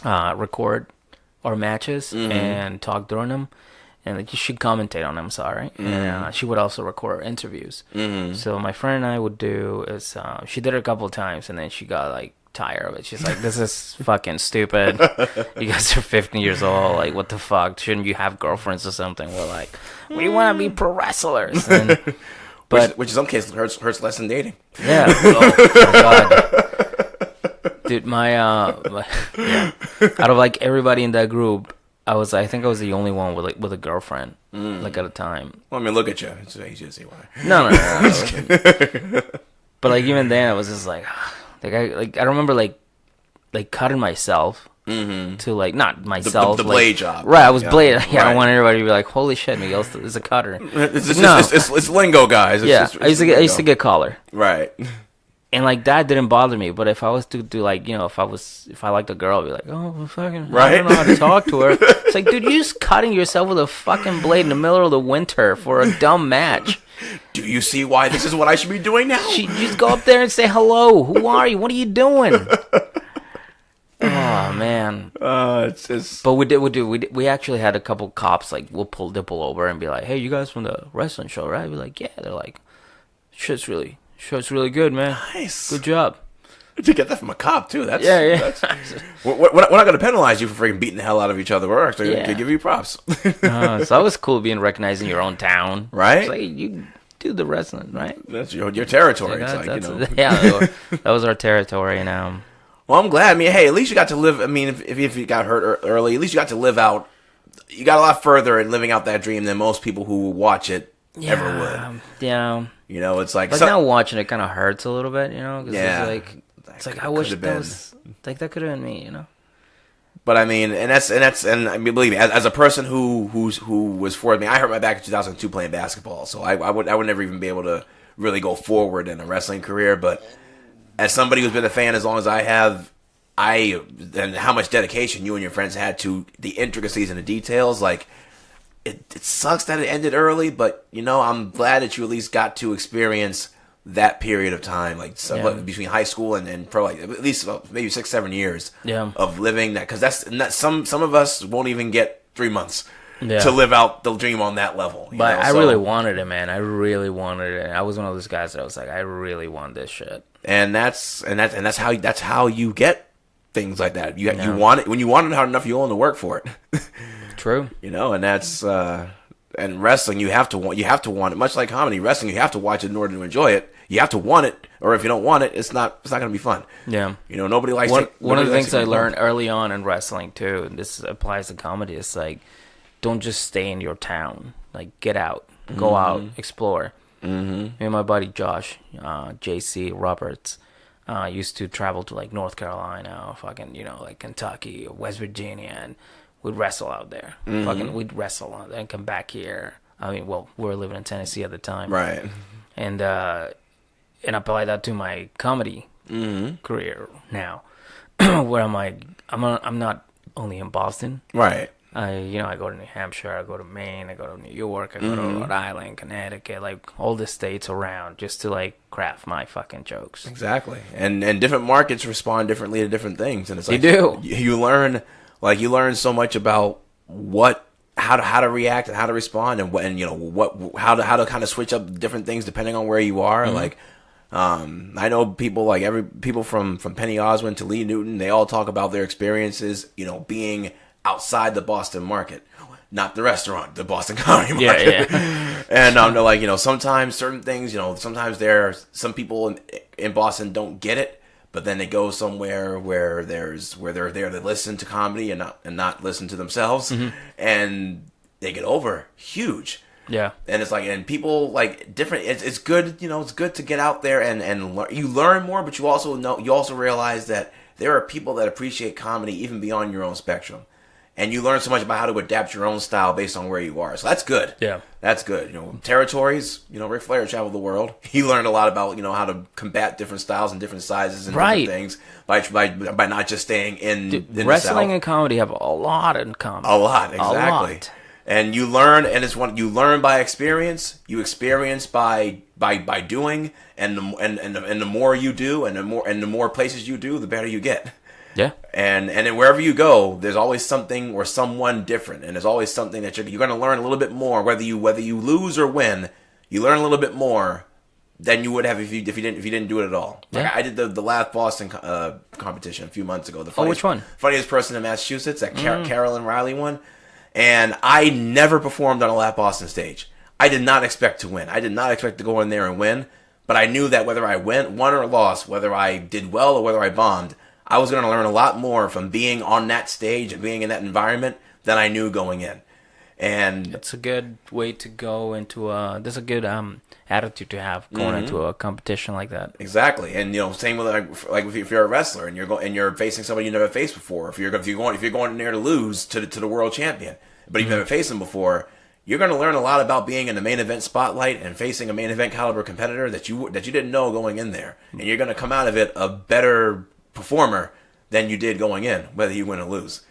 record our matches and talk during them. And like, she'd commentate on them, sorry. And she would also record interviews. So my friend and I would do is, she did it a couple of times, and then she got like tired of it. She's like, "This is fucking stupid. You guys are 15 years old. Like, what the fuck? Shouldn't you have girlfriends or something?" We're like, "We want to be pro wrestlers." And, but which in some cases hurts less than dating. Yeah. Oh my God. Dude, yeah. Out of like everybody in that group, I think I was the only one with a girlfriend, like, at a time. Well, I mean, look at you. It's easy to see why. No. But like, even then, I was just like I remember like cutting myself to like, not myself, the blade job. Right, I was blade. Yeah, right. I don't want everybody to be like, "Holy shit, Miguel is a cutter." It's lingo, guys. I used to get collar. Right. And like, that didn't bother me, but if I was to do like, you know, if I liked a girl, I'd be like, "Oh, well, fucking, right? I don't know how to talk to her." It's like, dude, you're just cutting yourself with a fucking blade in the middle of the winter for a dumb match. Do you see why this is what I should be doing now? You just go up there and say hello. Who are you? What are you doing? Oh man. It's just. But we actually had a couple cops, like, they'll pull over and be like, "Hey, you guys from the wrestling show, right?" We're like, "Yeah." They're like, Shit's really good, man. Nice. Good job." To get that from a cop too. That's we're not going to penalize you for freaking beating the hell out of each other. We're actually going to give you props. So that was cool, being recognized in your own town, right? It's like, you do the wrestling, right? That's your territory. Yeah, it's like, you know. Yeah, that was our territory, and well, I'm glad. I mean, hey, at least you got to live. I mean, if you got hurt early, at least you got to live out. You got a lot further in living out that dream than most people who watch it ever would. Yeah. You know, it's like now watching it kind of hurts a little bit, you know? Cause yeah. It's like I wish that was, like, that could have been me, you know? But I mean, and I mean, believe me, as a person who was for me, I hurt my back in 2002 playing basketball, so I would never even be able to really go forward in a wrestling career. But as somebody who's been a fan as long as I have, and how much dedication you and your friends had to the intricacies and the details, like, it sucks that it ended early, but, you know, I'm glad that you at least got to experience that period of time, like, between high school and pro, like, at least maybe 6-7 years of living that, because that's some of us won't even get 3 months to live out the dream on that level. But I really wanted it, man. I really wanted it. I was one of those guys that I was like, I really want this shit. And that's how you get things like that. You want it when you want it hard enough. You're willing to work for it. True. You know, and that's and wrestling. You have to want it. Much like comedy, wrestling, you have to watch it in order to enjoy it. You have to want it or if you don't want it, it's not going to be fun. Yeah. You know, nobody likes one of the things I taking learned early on in wrestling too, and this applies to comedy, is like, don't just stay in your town. Like, get out, go out, explore. Me and my buddy Josh, JC Roberts, used to travel to like North Carolina, or fucking, you know, like Kentucky or West Virginia, and we'd wrestle out there. Fucking, we'd wrestle out there and come back here. I mean, well, we were living in Tennessee at the time, right? And apply that to my comedy career now, where I'm like, I'm not only in Boston, Right. I go to New Hampshire, I go to Maine, I go to New York, I go to Rhode Island, Connecticut, like all the states around, just to like craft my fucking jokes. Exactly. And different markets respond differently to different things, and it's like They do. You learn so much about how to react and how to respond, and how to kind of switch up different things depending on where you are. Like, I know people from Penny Osmond to Lee Newton, they all talk about their experiences, being outside the Boston market, not the restaurant, the Boston comedy market. Yeah. And they're like, sometimes certain things, sometimes some people in Boston don't get it, but then they go somewhere where they're there to listen to comedy and not listen to themselves, and they get over huge. Yeah. And it's like, and people like different. It's good, it's good to get out there and you learn more, but you also realize that there are people that appreciate comedy even beyond your own spectrum. And you learn so much about how to adapt your own style based on where you are. So that's good. Yeah. That's good. Territories, Ric Flair traveled the world. He learned a lot about, how to combat different styles and different sizes and different things by not just staying in the wrestling South. and comedy have a lot in common. A lot, exactly. A lot. And you learn, and you learn by experience. You experience by doing, and the more you do, and the more places you do, the better you get. Yeah. And then wherever you go, there's always something or someone different, and there's always something that you're going to learn a little bit more. Whether you lose or win, you learn a little bit more than you would have if you didn't do it at all. Yeah. Like I did the last Boston competition a few months ago. Which one? Funniest person in Massachusetts, that Carolyn Riley one. And I never performed on a Laugh Boston stage. I did not expect to win. I did not expect to go in there and win. But I knew that whether I won or lost, whether I did well or whether I bombed, I was going to learn a lot more from being on that stage and being in that environment than I knew going in. And it's a good way to go into there's a good attitude to have going into a competition like that. Exactly. And same with like if you're a wrestler and you're facing somebody you never faced before, if you're going in there to lose to the world champion, but you've never faced them before, you're going to learn a lot about being in the main event spotlight and facing a main event caliber competitor that you didn't know going in there. And you're going to come out of it a better performer than you did going in, whether you win or lose.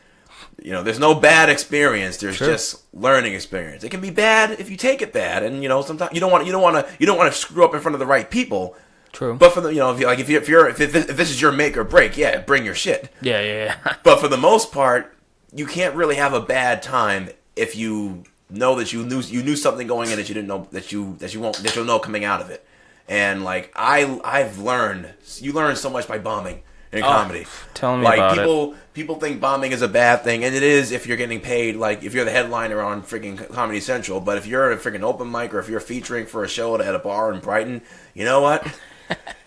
There's no bad experience. There's just learning experience. It can be bad if you take it bad, and sometimes you don't want to screw up in front of the right people. True. But for the if this is your make or break, yeah, bring your shit. Yeah. But for the most part, you can't really have a bad time if you know that you knew something going in that you didn't know that you'll know coming out of it. And like I've learned, you learn so much by bombing in comedy. Tell me about it. People think bombing is a bad thing, and it is if you're getting paid, like if you're the headliner on freaking Comedy Central. But if you're at a freaking open mic or if you're featuring for a show at a bar in Brighton, you know what?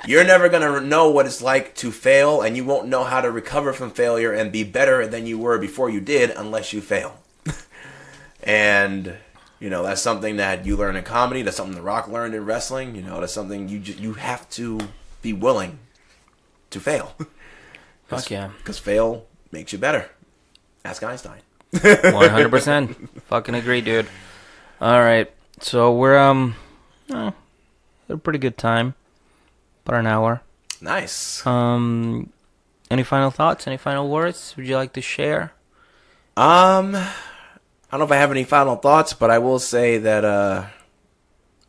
You're never going to know what it's like to fail, and you won't know how to recover from failure and be better than you were before you did unless you fail. And that's something that you learn in comedy. That's something The Rock learned in wrestling. That's something you have to be willing to fail. Fuck yeah. Because fail makes you better. Ask Einstein. 100%. Fucking agree, dude. All right. So we're had a pretty good time. About an hour. Nice. Any final thoughts? Any final words? Would you like to share? I don't know if I have any final thoughts, but I will say that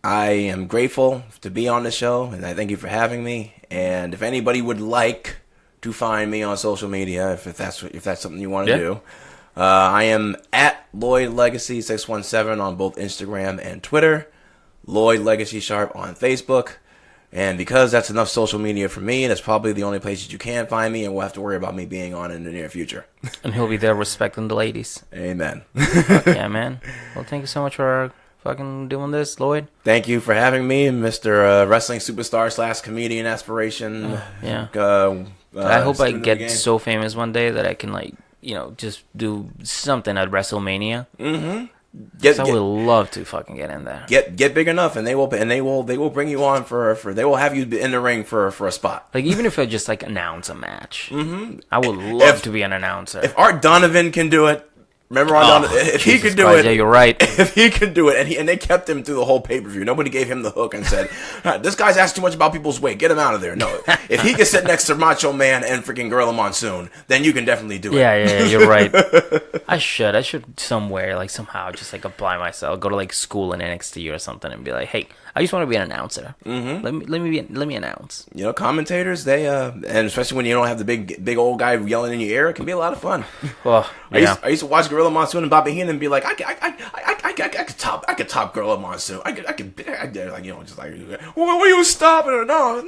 I am grateful to be on the show, and I thank you for having me. And if anybody would like to find me on social media, if that's something you want to do, I am at Lloyd Legacy 617 on both Instagram and Twitter. Lloyd Legacy Sharp on Facebook. And because that's enough social media for me, that's probably the only places you can find me, and we'll have to worry about me being on in the near future. And he'll be there respecting the ladies. Amen. Fuck yeah, man. Well, thank you so much for fucking doing this, Lloyd. Thank you for having me, Mr. Wrestling Superstar / Comedian Aspiration. Yeah. I hope I student of the get game. so famous one day that I can, like, just do something at WrestleMania. Mm-hmm. I would love to fucking get in there. Get big enough, and they will bring you on for they will have you in the ring for a spot. Like, even if I just, like, announce a match. Mm-hmm. I would love to be an announcer. If Art Donovan can do it, remember Art Donovan? If he could do Christ, it, yeah, you're right. If he could do it, and they kept him through the whole pay-per-view. Nobody gave him the hook and said, "This guy's asked too much about people's weight. Get him out of there." No, if he can sit next to Macho Man and freaking Gorilla Monsoon, then you can definitely do it. Yeah, you're right. I should somewhere, like, somehow just, like, apply myself, go to, like, school in NXT or something and be like, hey, I just want to be an announcer. Mm-hmm. Let me announce. Commentators, they and especially when you don't have the big old guy yelling in your ear, it can be a lot of fun. Oh, yeah. I used to watch Gorilla Monsoon and Bobby Heenan and be like, I could top Gorilla Monsoon. I could just like, will you stop it or no?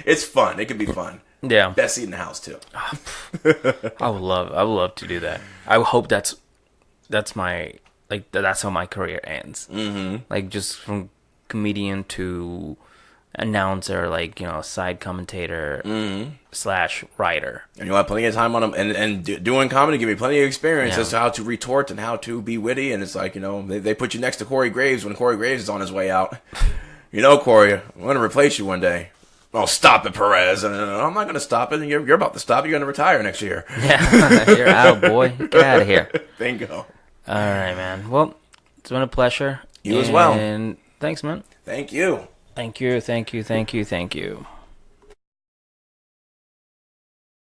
It's fun. It can be fun. Yeah. Best seat in the house too. I would love to do that. I hope that's my, like, that's how my career ends. Mm-hmm. Like, just from comedian to announcer, like, side commentator / writer. And you'll have plenty of time on them, and doing comedy give you plenty of experience Yeah. as to how to retort and how to be witty. And it's like, they put you next to Corey Graves when Corey Graves is on his way out. Corey, I'm going to replace you one day. Oh, stop it, Perez. And I'm not going to stop it. You're about to stop. You're going to retire next year. Yeah, you're out, boy. Get out of here. Bingo. All right, man. Well, it's been a pleasure. You as well. And thanks, man. Thank you. Thank you.